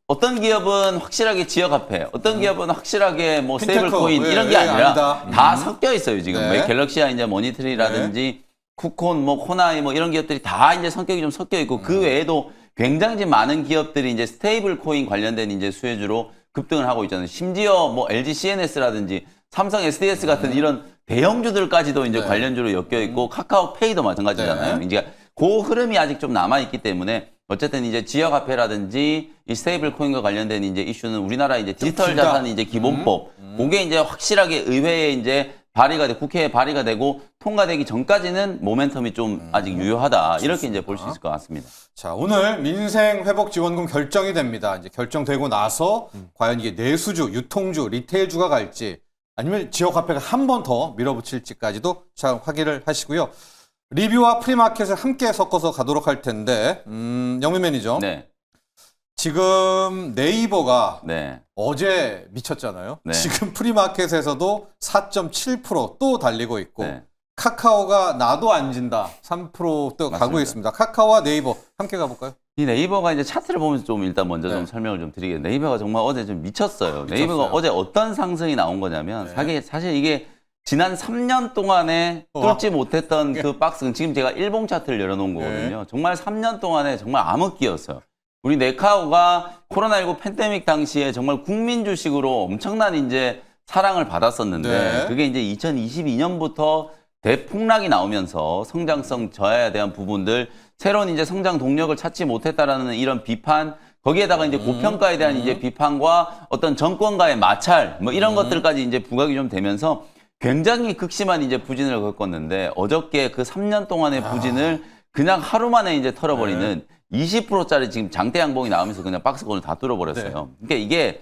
어떤 기업은 확실하게 지역화폐, 어떤 기업은 확실하게 뭐 핀테크, 스테이블 코인 예, 이런 게 예, 아니라 아니다. 다 섞여 있어요, 지금. 네. 뭐 갤럭시아 이제 머니트리라든지 쿠콘, 뭐 코나이 뭐 이런 기업들이 다 이제 성격이 좀 섞여 있고 그 외에도 굉장히 많은 기업들이 이제 스테이블 코인 관련된 이제 수혜주로 급등을 하고 있잖아요. 심지어 뭐 LG CNS라든지 삼성 SDS 같은 이런 대형주들까지도 이제 네. 관련주로 엮여 있고 카카오페이도 마찬가지잖아요. 네. 이제 그 흐름이 아직 좀 남아 있기 때문에 어쨌든 이제 지역화폐라든지 이 스테이블 코인과 관련된 이제 이슈는 우리나라 이제 디지털 길다. 자산 이제 기본법 그게 이제 확실하게 의회에 이제 발의가 돼 국회에 발의가 되고 통과되기 전까지는 모멘텀이 좀 아직 유효하다 이렇게 이제 볼 수 있을 것 같습니다. 자, 오늘 민생회복지원금 결정이 됩니다. 이제 결정되고 나서 과연 이게 내수주, 유통주, 리테일주가 갈지 아니면 지역화폐가 한 번 더 밀어붙일지까지도 잘 확인을 하시고요. 리뷰와 프리마켓을 함께 섞어서 가도록 할 텐데 영민 매니저. 네, 지금 네이버가 네. 어제 미쳤잖아요. 네. 지금 프리마켓에서도 4.7% 달리고 있고 네. 카카오가 나도 안 진다 3%또 가고 맞습니다. 있습니다. 카카오와 네이버 함께 가볼까요? 이 네이버가 이제 차트를 보면서 좀 일단 먼저 네. 좀 설명을 좀 드리겠습니다. 네이버가 정말 어제 좀 미쳤어요. 네이버가 어제 어떤 상승이 나온 거냐면 네. 사실 이게 지난 3년 동안에 뚫지 못했던 그 박스, 지금 제가 일봉 차트를 열어놓은 거거든요. 정말 3년 동안에 정말 암흑기였어요. 우리 네카오가 코로나19 팬데믹 당시에 정말 국민 주식으로 엄청난 이제 사랑을 받았었는데 네. 그게 이제 2022년부터 대폭락이 나오면서 성장성 저하에 대한 부분들, 새로운 이제 성장 동력을 찾지 못했다라는 이런 비판, 거기에다가 이제 고평가에 대한 이제 비판과 어떤 정권과의 마찰, 뭐 이런 것들까지 이제 부각이 좀 되면서 굉장히 극심한 이제 부진을 겪었는데 어저께 그 3년 동안의 부진을 그냥 하루 만에 이제 털어버리는 20%짜리 지금 장대 양봉이 나오면서 그냥 박스권을 다 뚫어버렸어요. 그러니까 이게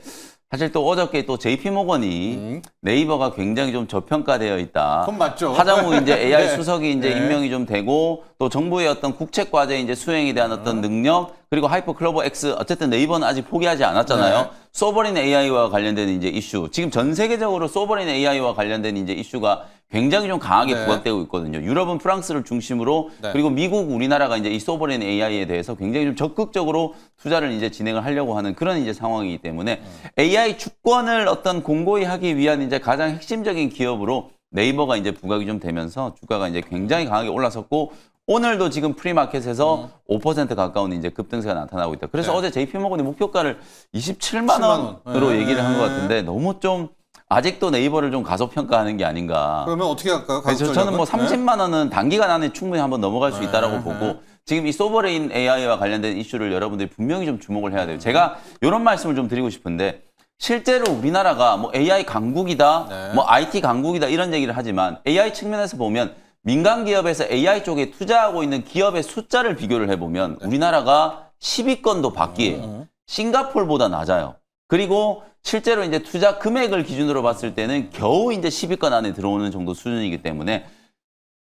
사실 또 어저께 또 JP모건이 네이버가 굉장히 좀 저평가되어 있다. 그건 맞죠. 하정우 이제 AI 네. 수석이 이제 네. 임명이 좀 되고 또 정부의 어떤 국책 과제 이제 수행에 대한 어떤 능력 그리고 하이퍼 클로버 X 어쨌든 네이버는 아직 포기하지 않았잖아요. 네. 소버린 AI와 관련된 이제 이슈. 지금 전 세계적으로 소버린 AI와 관련된 이제 이슈가 굉장히 좀 강하게 네. 부각되고 있거든요. 유럽은 프랑스를 중심으로 네. 그리고 미국, 우리나라가 이제 이 소버린 AI에 대해서 굉장히 좀 적극적으로 투자를 이제 진행을 하려고 하는 그런 이제 상황이기 때문에 AI 주권을 어떤 공고히 하기 위한 이제 가장 핵심적인 기업으로 네이버가 이제 부각이 좀 되면서 주가가 이제 굉장히 강하게 올라섰고 오늘도 지금 프리마켓에서 5% 가까운 이제 급등세가 나타나고 있다. 그래서 네. 어제 JP모건이 목표가를 27만 원으로 네. 얘기를 한 것 같은데 너무 좀 아직도 네이버를 좀 가소평가하는 게 아닌가. 그러면 어떻게 할까요? 그래서 가격 저는 뭐 전략은? 30만 원은 단기간 안에 충분히 한번 넘어갈 수 있다라고 네. 보고 지금 이 소버레인 AI와 관련된 이슈를 여러분들이 분명히 좀 주목을 해야 돼요. 제가 이런 말씀을 좀 드리고 싶은데 실제로 우리나라가 뭐 AI 강국이다, 네. 뭐 IT 강국이다 이런 얘기를 하지만 AI 측면에서 보면 민간 기업에서 AI 쪽에 투자하고 있는 기업의 숫자를 비교를 해보면 우리나라가 10위권도 밖이에요. 싱가포르보다 낮아요. 그리고 실제로 이제 투자 금액을 기준으로 봤을 때는 겨우 이제 10위권 안에 들어오는 정도 수준이기 때문에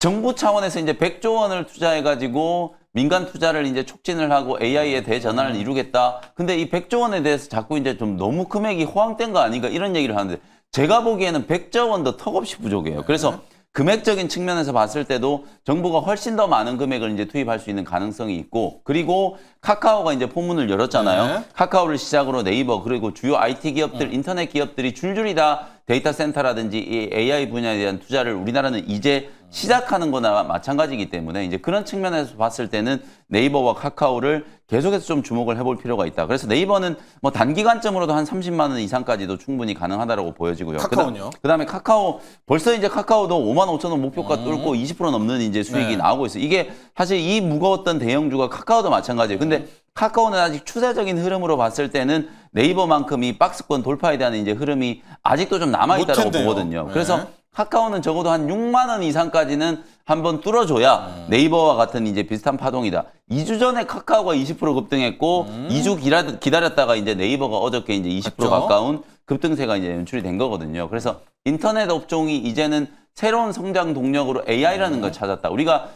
정부 차원에서 이제 100조 원을 투자해가지고 민간 투자를 이제 촉진을 하고 AI에 대전환을 이루겠다. 근데 이 100조 원에 대해서 자꾸 이제 좀 너무 금액이 호황된 거 아닌가 이런 얘기를 하는데 제가 보기에는 100조 원도 턱없이 부족해요. 그래서 금액적인 측면에서 봤을 때도 정부가 훨씬 더 많은 금액을 이제 투입할 수 있는 가능성이 있고 그리고 카카오가 이제 포문을 열었잖아요. 네. 카카오를 시작으로 네이버 그리고 주요 IT 기업들, 인터넷 기업들이 줄줄이 다 데이터 센터라든지 이 AI 분야에 대한 투자를 우리나라는 이제 시작하는 거나 마찬가지이기 때문에 이제 그런 측면에서 봤을 때는 네이버와 카카오를 계속해서 좀 주목을 해볼 필요가 있다. 그래서 네이버는 뭐 단기간점으로도 한 30만 원 이상까지도 충분히 가능하다고 보여지고요. 카카오는요? 그다음에 카카오 벌써 이제 카카오도 5만 5천 원 목표가 뚫고 20% 넘는 이제 수익이 네. 나오고 있어요. 이게 사실 이 무거웠던 대형주가 카카오도 마찬가지예요. 근데 카카오는 아직 추세적인 흐름으로 봤을 때는 네이버만큼 이 박스권 돌파에 대한 이제 흐름이 아직도 좀 남아 있다고 못했네요. 보거든요. 네. 그래서 카카오는 적어도 한 6만 원 이상까지는 한번 뚫어줘야 네이버와 같은 이제 비슷한 파동이다. 2주 전에 카카오가 20% 급등했고 2주 기다렸다가 이제 네이버가 어저께 이제 20% 맞죠? 가까운 급등세가 이제 연출이 된 거거든요. 그래서 인터넷 업종이 이제는 새로운 성장 동력으로 AI라는 걸 찾았다. 우리가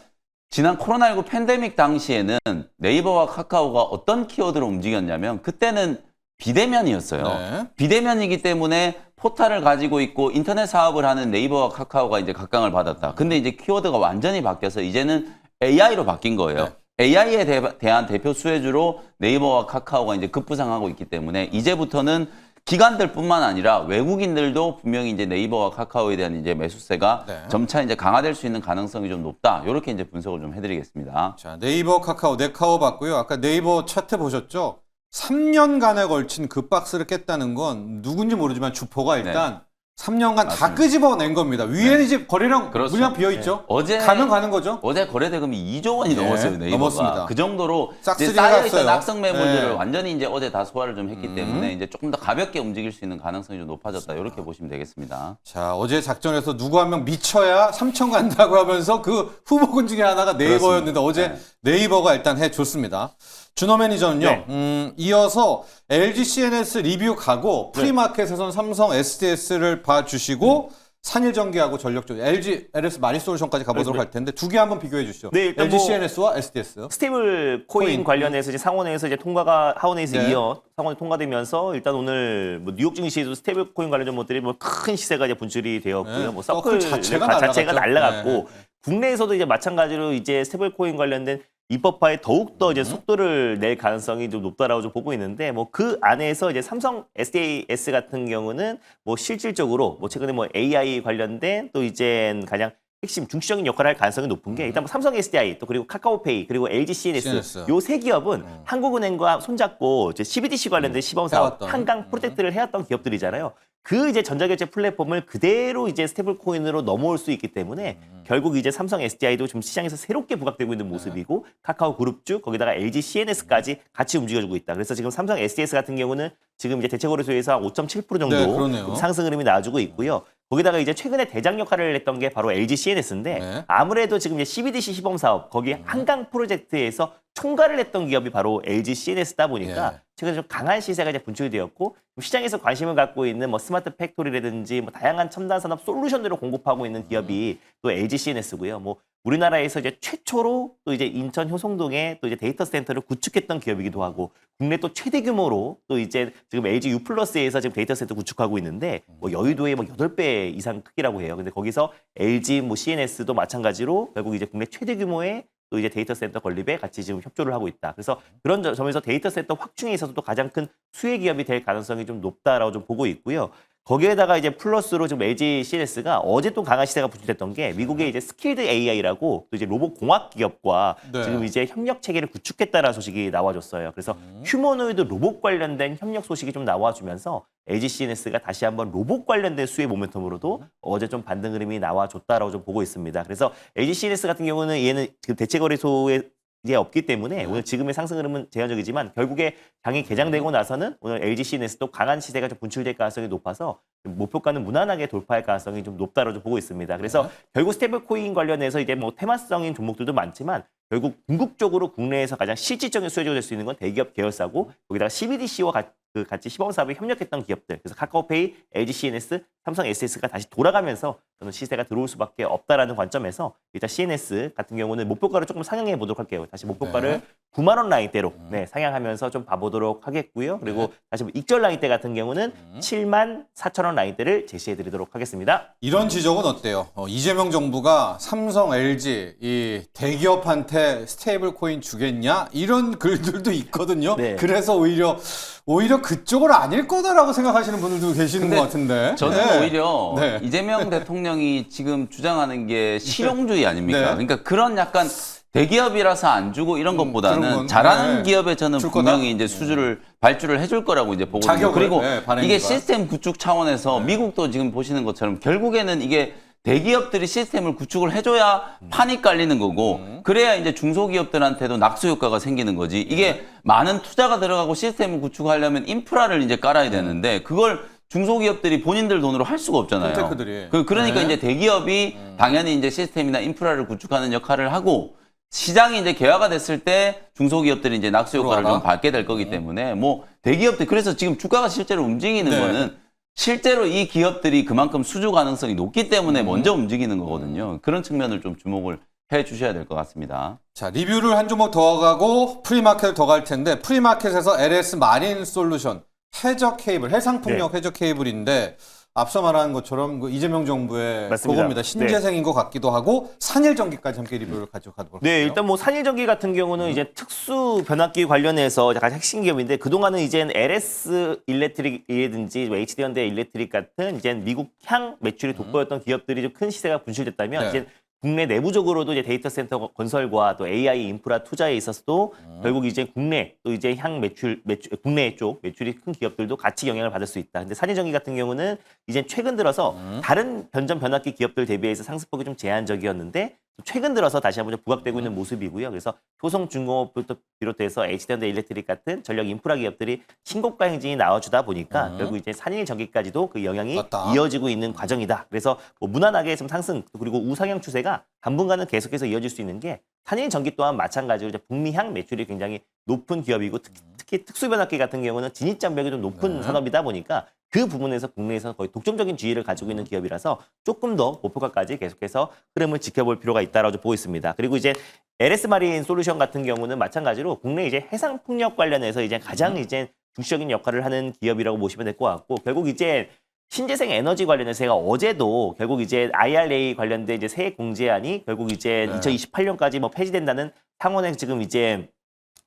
지난 코로나19 팬데믹 당시에는 네이버와 카카오가 어떤 키워드로 움직였냐면 그때는 비대면이었어요. 네. 비대면이기 때문에 포탈을 가지고 있고 인터넷 사업을 하는 네이버와 카카오가 이제 각광을 받았다. 근데 이제 키워드가 완전히 바뀌어서 이제는 AI로 바뀐 거예요. 네. AI에 대한 대표 수혜주로 네이버와 카카오가 이제 급부상하고 있기 때문에 이제부터는 기관들뿐만 아니라 외국인들도 분명히 이제 네이버와 카카오에 대한 이제 매수세가 네. 점차 이제 강화될 수 있는 가능성이 좀 높다. 이렇게 이제 분석을 좀 해드리겠습니다. 자, 네이버, 카카오, 네카오 봤고요. 아까 네이버 차트 보셨죠? 3년간에 걸친 그 박스를 깼다는 건 누군지 모르지만 주포가 일단 3년간 다 맞습니다. 끄집어낸 겁니다. 위에는 이제 거래량 그렇죠. 물량 비어 있죠. 어제 가면 가는 거죠. 어제 거래 대금이 2조 원이 네, 넘었어요. 네이버가. 넘었습니다. 그 정도로 이제 싹쓸이가 쌓여있던 갔어요. 악성 매물들을 네. 완전히 이제 어제 다 소화를 좀 했기 때문에 이제 조금 더 가볍게 움직일 수 있는 가능성이 좀 높아졌다. 이렇게 보시면 되겠습니다. 자, 어제 작전에서 누구 한 명 미쳐야 3천 간다고 하면서 그 후보군 중에 하나가 네이버였는데 어제 네. 네이버가 일단 해줬습니다. 준호 매니저는요, 이어서 LG CNS 리뷰 가고 프리마켓에선 삼성 SDS를 봐주시고 산일전기하고 전력적 LG LS 마리솔루션까지 가보도록 할 텐데 두 개 한번 비교해 주시죠. 네, 일단 LG 뭐 CNS와 SDS. 스테이블 코인 코인. 관련해서 이제 상원에서 이제 통과가 하원에서 네. 이어 상원이 통과되면서 일단 오늘 뭐 뉴욕 증시에도 스테이블 코인 관련 종목들이 뭐 큰 시세가 이제 분출이 되었고요. 네. 뭐 서클 서클 자체가 자체가 날라갔죠. 날라갔고 네. 국내에서도 이제 마찬가지로 이제 스테이블 코인 관련된 입법화에 더욱더 이제 속도를 낼 가능성이 좀 높다라고 좀 보고 있는데 뭐 그 안에서 이제 삼성 SAS 같은 경우는 뭐 실질적으로 뭐 최근에 뭐 AI 관련된 또 이제 가장 핵심 중추적인 역할을 할 가능성이 높은 게 일단 뭐 삼성 SDI 또 그리고 카카오페이 그리고 LG CNS 요 세 기업은 한국은행과 손잡고 이제 CBDC 관련된 시범 사업 해왔던. 한강 프로젝트를 해왔던 기업들이잖아요. 그 이제 전자결제 플랫폼을 그대로 이제 스테이블 코인으로 넘어올 수 있기 때문에 결국 이제 삼성 SDI도 좀 시장에서 새롭게 부각되고 있는 모습이고 카카오 그룹주 거기다가 LG CNS까지 같이 움직여주고 있다. 그래서 지금 삼성 SDS 같은 경우는 지금 이제 대체거래소에서 5.7% 정도 네, 그러네요. 상승 흐름이 나와주고 있고요. 거기다가 이제 최근에 대장 역할을 했던 게 바로 LG CNS인데 네. 아무래도 지금 이제 CBDC 시범 사업 거기 한강 프로젝트에서 총괄을 했던 기업이 바로 LG CNS다 보니까 예. 최근에 좀 강한 시세가 이제 분출이 되었고 시장에서 관심을 갖고 있는 뭐 스마트 팩토리라든지 뭐 다양한 첨단 산업 솔루션들을 공급하고 있는 기업이 또 LG CNS고요. 뭐 우리나라에서 이제 최초로 또 이제 인천 효성동에 또 이제 데이터 센터를 구축했던 기업이기도 하고 국내 또 최대 규모로 또 이제 지금 LG U+에서 지금 데이터 센터 구축하고 있는데 뭐 여의도의 뭐 8배 이상 크기라고 해요. 근데 거기서 LG 뭐 CNS도 마찬가지로 결국 이제 국내 최대 규모의 또 이제 데이터 센터 건립에 같이 지금 협조를 하고 있다. 그래서 그런 점에서 데이터 센터 확충에 있어서도 가장 큰 수혜 기업이 될 가능성이 좀 높다라고 좀 보고 있고요. 거기에다가 이제 플러스로 지금 LG CNS가 어제 또 강한 시세가 분출됐던 게 미국의 이제 스킬드 AI라고 또 이제 로봇 공학 기업과 네. 지금 이제 협력 체계를 구축했다라는 소식이 나와줬어요. 그래서 휴머노이드 로봇 관련된 협력 소식이 좀 나와주면서 LG CNS가 다시 한번 로봇 관련된 수혜 모멘텀으로도 어제 좀 반등 흐름이 나와줬다라고 좀 보고 있습니다. 그래서 LG CNS 같은 경우는 얘는 지금 대체거래소에 이제 없기 때문에 오늘 지금의 상승 흐름은 제한적이지만 결국에 장이 개장되고 나서는 오늘 LG CNS도 강한 시세가 좀 분출될 가능성이 높아서 목표가는 무난하게 돌파할 가능성이 좀 높다고 좀 보고 있습니다. 그래서 결국 스테이블 코인 관련해서 이제 뭐 테마성인 종목들도 많지만 결국 궁극적으로 국내에서 가장 실질적인 수혜주가 될 수 있는 건 대기업 계열사고 여기다가 CBDC와 같이 시범 사업에 협력했던 기업들. 그래서 카카오페이, LG CNS, 삼성 SS가 다시 돌아가면서 저는 시세가 들어올 수밖에 없다라는 관점에서 일단 CNS 같은 경우는 목표가를 조금 상향해 보도록 할게요. 다시 목표가를 9만 원 라인대로 상향하면서 좀 봐보도록 하겠고요. 그리고 다시 뭐 익절 라인대 같은 경우는 7만 4천 원 라인대를 제시해 드리도록 하겠습니다. 이런 지적은 어때요? 이재명 정부가 삼성, LG 이 대기업한테 스테이블 코인 주겠냐? 이런 글들도 있거든요. 네. 그래서 오히려 그쪽은 아닐 거다라고 생각하시는 분들도 계시는 것 같은데. 저는 네. 오히려 네. 이재명 대통령이 지금 주장하는 게 실용주의 아닙니까? 네. 그러니까 그런 약간 대기업이라서 안 주고 이런 그런 것보다는 건, 잘하는 네. 기업에 저는 줄 거다? 분명히 이제 발주를 해줄 거라고 이제 보거든요. 자격을, 그리고 네, 발행기가. 이게 시스템 구축 차원에서 미국도 지금 보시는 것처럼 결국에는 이게 대기업들이 시스템을 구축을 해줘야 판이 깔리는 거고 그래야 이제 중소기업들한테도 낙수 효과가 생기는 거지. 이게 많은 투자가 들어가고 시스템을 구축하려면 인프라를 이제 깔아야 되는데 그걸 중소기업들이 본인들 돈으로 할 수가 없잖아요. 핀테크들이. 그러니까 네. 이제 대기업이 당연히 이제 시스템이나 인프라를 구축하는 역할을 하고 시장이 이제 개화가 됐을 때 중소기업들이 이제 낙수 효과를 좀 받게 될 거기 때문에 뭐 대기업들 그래서 지금 주가가 실제로 움직이는 거는 실제로 이 기업들이 그만큼 수주 가능성이 높기 때문에 먼저 움직이는 거거든요. 그런 측면을 좀 주목을 해 주셔야 될 것 같습니다. 자, 리뷰를 한 주먹 더 가고 프리마켓을 더 갈 텐데 프리마켓에서 LS 마린 솔루션 해저 케이블, 해상풍력 해저 케이블인데 앞서 말한 것처럼 그 이재명 정부의 맞습니다. 그겁니다. 신재생인 것 같기도 하고 산일전기까지 함께 리뷰를 가져가도록 네, 할게요. 일단 뭐 산일전기 같은 경우는 이제 특수 변압기 관련해서 가장 핵심 기업인데 그동안은 이제 LS 일렉트릭이라든지 HD현대 일렉트릭 같은 이제 미국 향 매출이 돋보였던 기업들이 좀 큰 시세가 분출됐다면 이제 국내 내부적으로도 이제 데이터 센터 건설과 또 AI 인프라 투자에 있어서도 결국 이제 국내 또 이제 향 매출 국내 쪽 매출이 큰 기업들도 같이 영향을 받을 수 있다. 근데 산일전기 같은 경우는 이제 최근 들어서 다른 변전 변압기 기업들 대비해서 상승폭이 좀 제한적이었는데 최근 들어서 다시 한번 좀 부각되고 있는 모습이고요. 그래서 효성중공업부터 비롯해서 HD현대 일렉트릭 같은 전력 인프라 기업들이 신고가 행진이 나와주다 보니까 결국 이제 산일전기까지도 그 영향이 맞다. 이어지고 있는 과정이다. 그래서 뭐 무난하게 좀 상승 그리고 우상향 추세가 당분간은 계속해서 이어질 수 있는 게 산일전기 또한 마찬가지로 이제 북미향 매출이 굉장히 높은 기업이고 특히 특수변압기 같은 경우는 진입장벽이 좀 높은 산업이다 보니까 그 부분에서 국내에서 거의 독점적인 지위를 가지고 있는 기업이라서 조금 더 목표가까지 계속해서 흐름을 지켜볼 필요가 있다라고 보고 있습니다. 그리고 이제 LS 마린 솔루션 같은 경우는 마찬가지로 국내 이제 해상 풍력 관련해서 이제 가장 이제 중시적인 역할을 하는 기업이라고 보시면 될 것 같고 결국 이제 신재생 에너지 관련해서 제가 어제도 결국 이제 IRA 관련된 이제 세액 공제안이 결국 이제 2028년까지 뭐 폐지된다는 상원에 지금 이제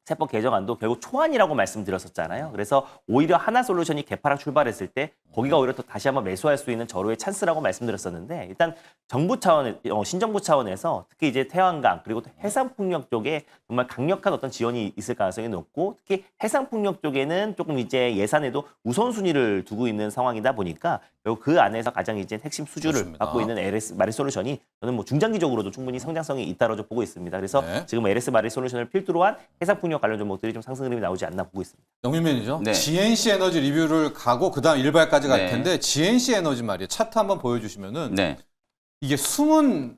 세법 개정안도 결국 초안이라고 말씀드렸었잖아요. 그래서 오히려 하나솔루션이 개파랑 출발했을 때 거기가 오히려 또 다시 한번 매수할 수 있는 절호의 찬스라고 말씀드렸었는데 일단 정부 차원, 신정부 차원에서 특히 이제 태양광 그리고 또 해상풍력 쪽에 정말 강력한 어떤 지원이 있을 가능성이 높고 특히 해상풍력 쪽에는 조금 이제 예산에도 우선순위를 두고 있는 상황이다 보니까 결국 그 안에서 가장 이제 핵심 수주를 그렇습니다. 갖고 있는 LS 마린 솔루션이 저는 뭐 중장기적으로도 충분히 성장성이 있다고 보고 있습니다. 그래서 지금 LS 마린 솔루션을 필두로 한 해상풍력 관련 종목들이 좀 상승 흐름이 나오지 않나 보고 있습니다. 영민 매니저, 네. GNC 에너지 리뷰를 가고 그다음 일발까지 갈 네. 텐데 GNC 에너지 말이에요. 차트 한번 보여주시면은 네. 이게 숨은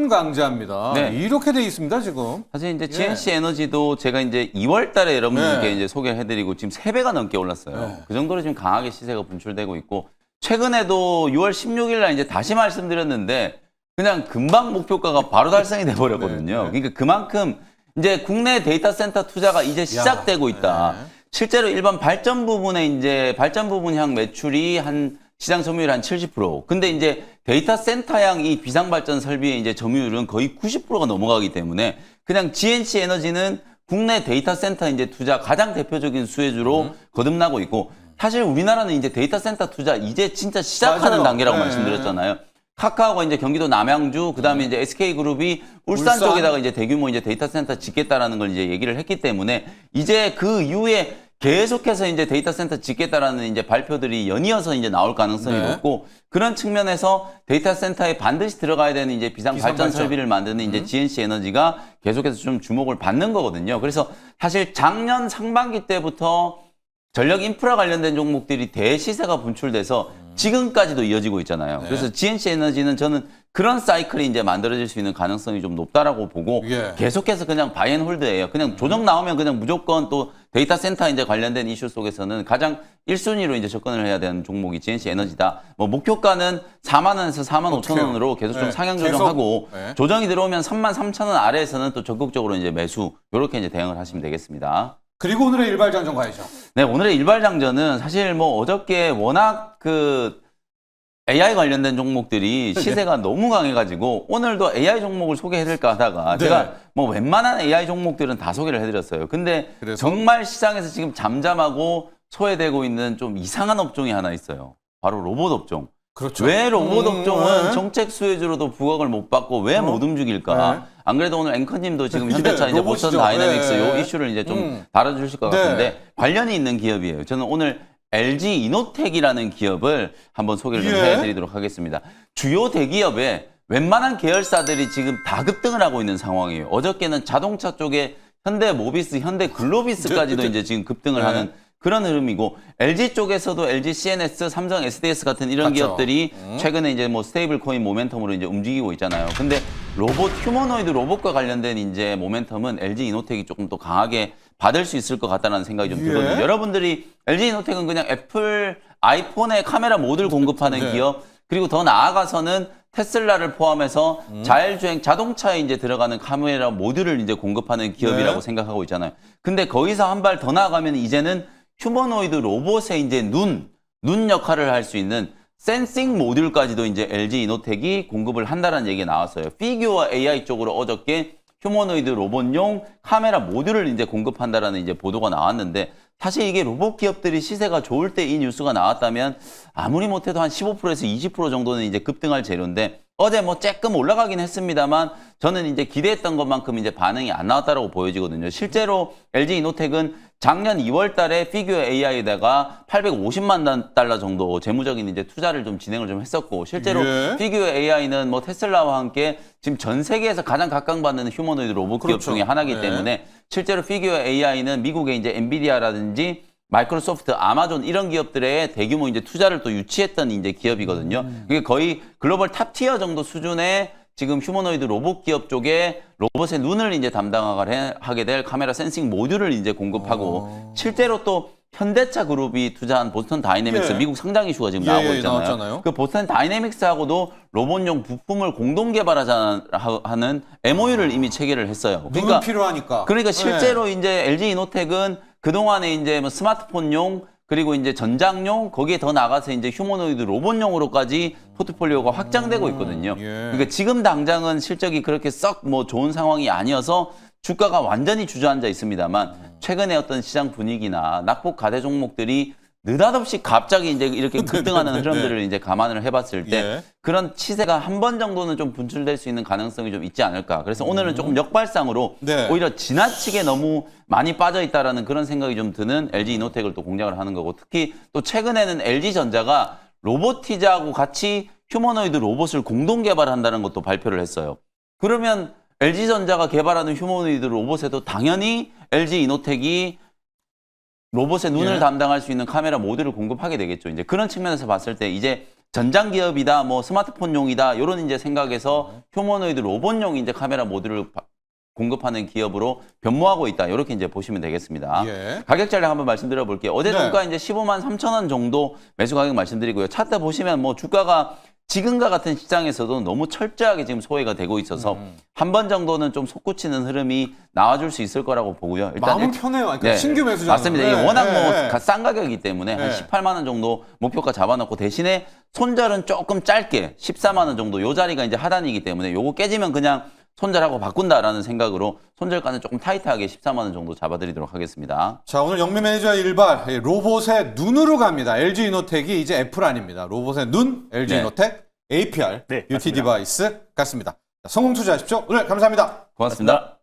강자입니다. 네. 이렇게 돼 있습니다 지금. 사실 이제 GNC 에너지도 제가 이제 2월 달에 여러분들께 이제 소개를 해드리고 지금 3배가 넘게 올랐어요. 그 정도로 지금 강하게 시세가 분출되고 있고 최근에도 6월 16일 날 이제 다시 말씀드렸는데 그냥 금방 목표가가 바로 달성이 돼 버렸거든요. 그러니까 그만큼 이제 국내 데이터 센터 투자가 이제 시작되고 있다. 실제로 일반 발전 부분에 이제 발전 부분향 매출이 한 시장 점유율 한 70%. 근데 이제 데이터 센터향 이 비상 발전 설비의 이제 점유율은 거의 90%가 넘어가기 때문에 그냥 GNC 에너지는 국내 데이터 센터 이제 투자 가장 대표적인 수혜주로 거듭나고 있고 사실 우리나라는 이제 데이터 센터 투자 이제 진짜 시작하는 맞아요. 단계라고 말씀드렸잖아요. 카카오가 이제 경기도 남양주, 그다음에 이제 SK그룹이 울산 쪽에다가 이제 대규모 이제 데이터 센터 짓겠다라는 걸 이제 얘기를 했기 때문에 이제 그 이후에 계속해서 이제 데이터 센터 짓겠다라는 이제 발표들이 연이어서 이제 나올 가능성이 높고 그런 측면에서 데이터 센터에 반드시 들어가야 되는 이제 비상 발전 설비를 만드는 이제 GNC 에너지가 계속해서 좀 주목을 받는 거거든요. 그래서 사실 작년 상반기 때부터 전력 인프라 관련된 종목들이 대시세가 분출돼서 지금까지도 이어지고 있잖아요. 그래서 GNC 에너지는 저는 그런 사이클이 이제 만들어질 수 있는 가능성이 좀 높다라고 보고 계속해서 그냥 바이앤홀드예요. 그냥 조정 나오면 그냥 무조건 또 데이터 센터 이제 관련된 이슈 속에서는 가장 1순위로 이제 접근을 해야 되는 종목이 GNC 에너지다. 뭐 목표가는 4만 원에서 4만 5천 원으로 계속 좀 상향 조정하고 조정이 들어오면 3만 3천 원 아래에서는 또 적극적으로 이제 매수 이렇게 이제 대응을 하시면 되겠습니다. 그리고 오늘의 일발장전 가야죠. 네, 오늘의 일발장전은 사실 뭐 어저께 워낙 그 AI 관련된 종목들이 시세가 너무 강해가지고 오늘도 AI 종목을 소개해드릴까 하다가 제가 뭐 웬만한 AI 종목들은 다 소개를 해드렸어요. 근데 정말 시장에서 지금 잠잠하고 소외되고 있는 좀 이상한 업종이 하나 있어요. 바로 로봇 업종. 그렇죠. 왜 로봇 업종은 정책 수혜주로도 부각을 못 받고 왜 못 움직일까? 안 그래도 오늘 앵커님도 지금 현대차 이제 보스턴 다이내믹스 요 이슈를 이제 좀 다뤄주실 것 같은데 관련이 있는 기업이에요. 저는 오늘 LG 이노텍이라는 기업을 한번 소개를 좀 해드리도록 하겠습니다. 주요 대기업에 웬만한 계열사들이 지금 다 급등을 하고 있는 상황이에요. 어저께는 자동차 쪽에 현대모비스, 현대글로비스까지도 이제 지금 급등을 하는 그런 흐름이고 LG 쪽에서도 LG CNS, 삼성 SDS 같은 이런 맞죠. 기업들이 최근에 이제 뭐 스테이블 코인 모멘텀으로 이제 움직이고 있잖아요. 근데 로봇 휴머노이드 로봇과 관련된 이제 모멘텀은 LG 이노텍이 조금 더 강하게 받을 수 있을 것 같다는 생각이 좀 들거든요. 여러분들이 LG 이노텍은 그냥 애플 아이폰의 카메라 모듈 공급하는 네. 기업, 그리고 더 나아가서는 테슬라를 포함해서 자율주행 자동차에 이제 들어가는 카메라 모듈을 이제 공급하는 기업이라고 네. 생각하고 있잖아요. 근데 거기서 한 발 더 나아가면 이제는 휴머노이드 로봇의 이제 눈 역할을 할 수 있는 센싱 모듈까지도 이제 LG 이노텍이 공급을 한다는 얘기가 나왔어요. 피규어 AI 쪽으로 어저께 휴머노이드 로봇용 카메라 모듈을 이제 공급한다라는 이제 보도가 나왔는데, 사실 이게 로봇 기업들이 시세가 좋을 때 이 뉴스가 나왔다면 아무리 못해도 한 15%에서 20% 정도는 이제 급등할 재료인데, 어제 뭐 조금 올라가긴 했습니다만 저는 이제 기대했던 것만큼 이제 반응이 안 나왔다라고 보여지거든요. 실제로 LG 이노텍은 작년 2월 달에 피규어 AI에다가 850만 달러 정도 재무적인 이제 투자를 좀 진행을 좀 했었고, 실제로 예. 피규어 AI는 뭐 테슬라와 함께 지금 전 세계에서 가장 각광받는 휴머노이드 로봇 기업 그렇죠. 중에 하나이기 네. 때문에 실제로 피규어 AI는 미국의 이제 엔비디아라든지 마이크로소프트, 아마존 이런 기업들의 대규모 이제 투자를 또 유치했던 이제 기업이거든요. 그게 거의 글로벌 탑티어 정도 수준의 지금 휴머노이드 로봇 기업 쪽에 로봇의 눈을 이제 담당하게 될 카메라 센싱 모듈을 이제 공급하고, 실제로 또 현대차 그룹이 투자한 보스턴 다이내믹스, 예. 미국 상장 이슈가 지금 예, 나오고 예, 있잖아요. 나왔잖아요. 그 보스턴 다이내믹스하고도 로봇용 부품을 공동 개발하자는 MOU를 이미 체결을 했어요. 눈은 필요하니까. 그러니까 네. 실제로 이제 LG 이노텍은 그동안에 이제 뭐 스마트폰용, 그리고 이제 전장용, 거기에 더 나가서 이제 휴머노이드 로봇용으로까지 포트폴리오가 확장되고 있거든요. 예. 그러니까 지금 당장은 실적이 그렇게 썩 뭐 좋은 상황이 아니어서 주가가 완전히 주저앉아 있습니다만, 최근에 어떤 시장 분위기나 낙폭 가대 종목들이 느닷없이 갑자기 이제 이렇게 급등하는 흐름들을 이제 감안을 해봤을 때 예. 그런 치세가 한 번 정도는 좀 분출될 수 있는 가능성이 좀 있지 않을까. 그래서 오늘은 조금 역발상으로 네. 오히려 지나치게 너무 많이 빠져 있다라는 그런 생각이 좀 드는 LG 이노텍을 또 공략을 하는 거고, 특히 또 최근에는 LG전자가 로보티즈하고 같이 휴머노이드 로봇을 공동 개발한다는 것도 발표를 했어요. 그러면 LG전자가 개발하는 휴머노이드 로봇에도 당연히 LG 이노텍이 로봇의 눈을 예. 담당할 수 있는 카메라 모듈을 공급하게 되겠죠. 이제 그런 측면에서 봤을 때 이제 전장 기업이다, 뭐 스마트폰용이다, 이런 이제 생각에서 휴머노이드 로봇용 이제 카메라 모듈을 공급하는 기업으로 변모하고 있다. 이렇게 이제 보시면 되겠습니다. 예. 가격 전략 한번 말씀드려 볼게요. 어제 네. 종가 이제 15만 3천 원 정도 매수 가격 말씀드리고요. 차트 보시면 뭐 주가가 지금과 같은 시장에서도 너무 철저하게 지금 소외가 되고 있어서 한 번 정도는 좀 솟구치는 흐름이 나와줄 수 있을 거라고 보고요. 마음은 편해요. 그러니까 네. 신규 매수잖아요. 맞습니다. 이게 네, 워낙 네. 뭐 싼 가격이기 때문에 한 네. 18만 원 정도 목표가 잡아놓고, 대신에 손절은 조금 짧게 14만 원 정도, 요 자리가 이제 하단이기 때문에 요거 깨지면 그냥 손절하고 바꾼다라는 생각으로 손절가는 조금 타이트하게 14만 원 정도 잡아드리도록 하겠습니다. 자, 오늘 영미 매니저의 일발, 로봇의 눈으로 갑니다. LG 이노텍이 이제 애플 아닙니다. 로봇의 눈, LG 네. 이노텍, APR, 네, 뷰티 맞습니다. 디바이스 같습니다. 자, 성공 투자하십시오. 오늘 감사합니다. 고맙습니다.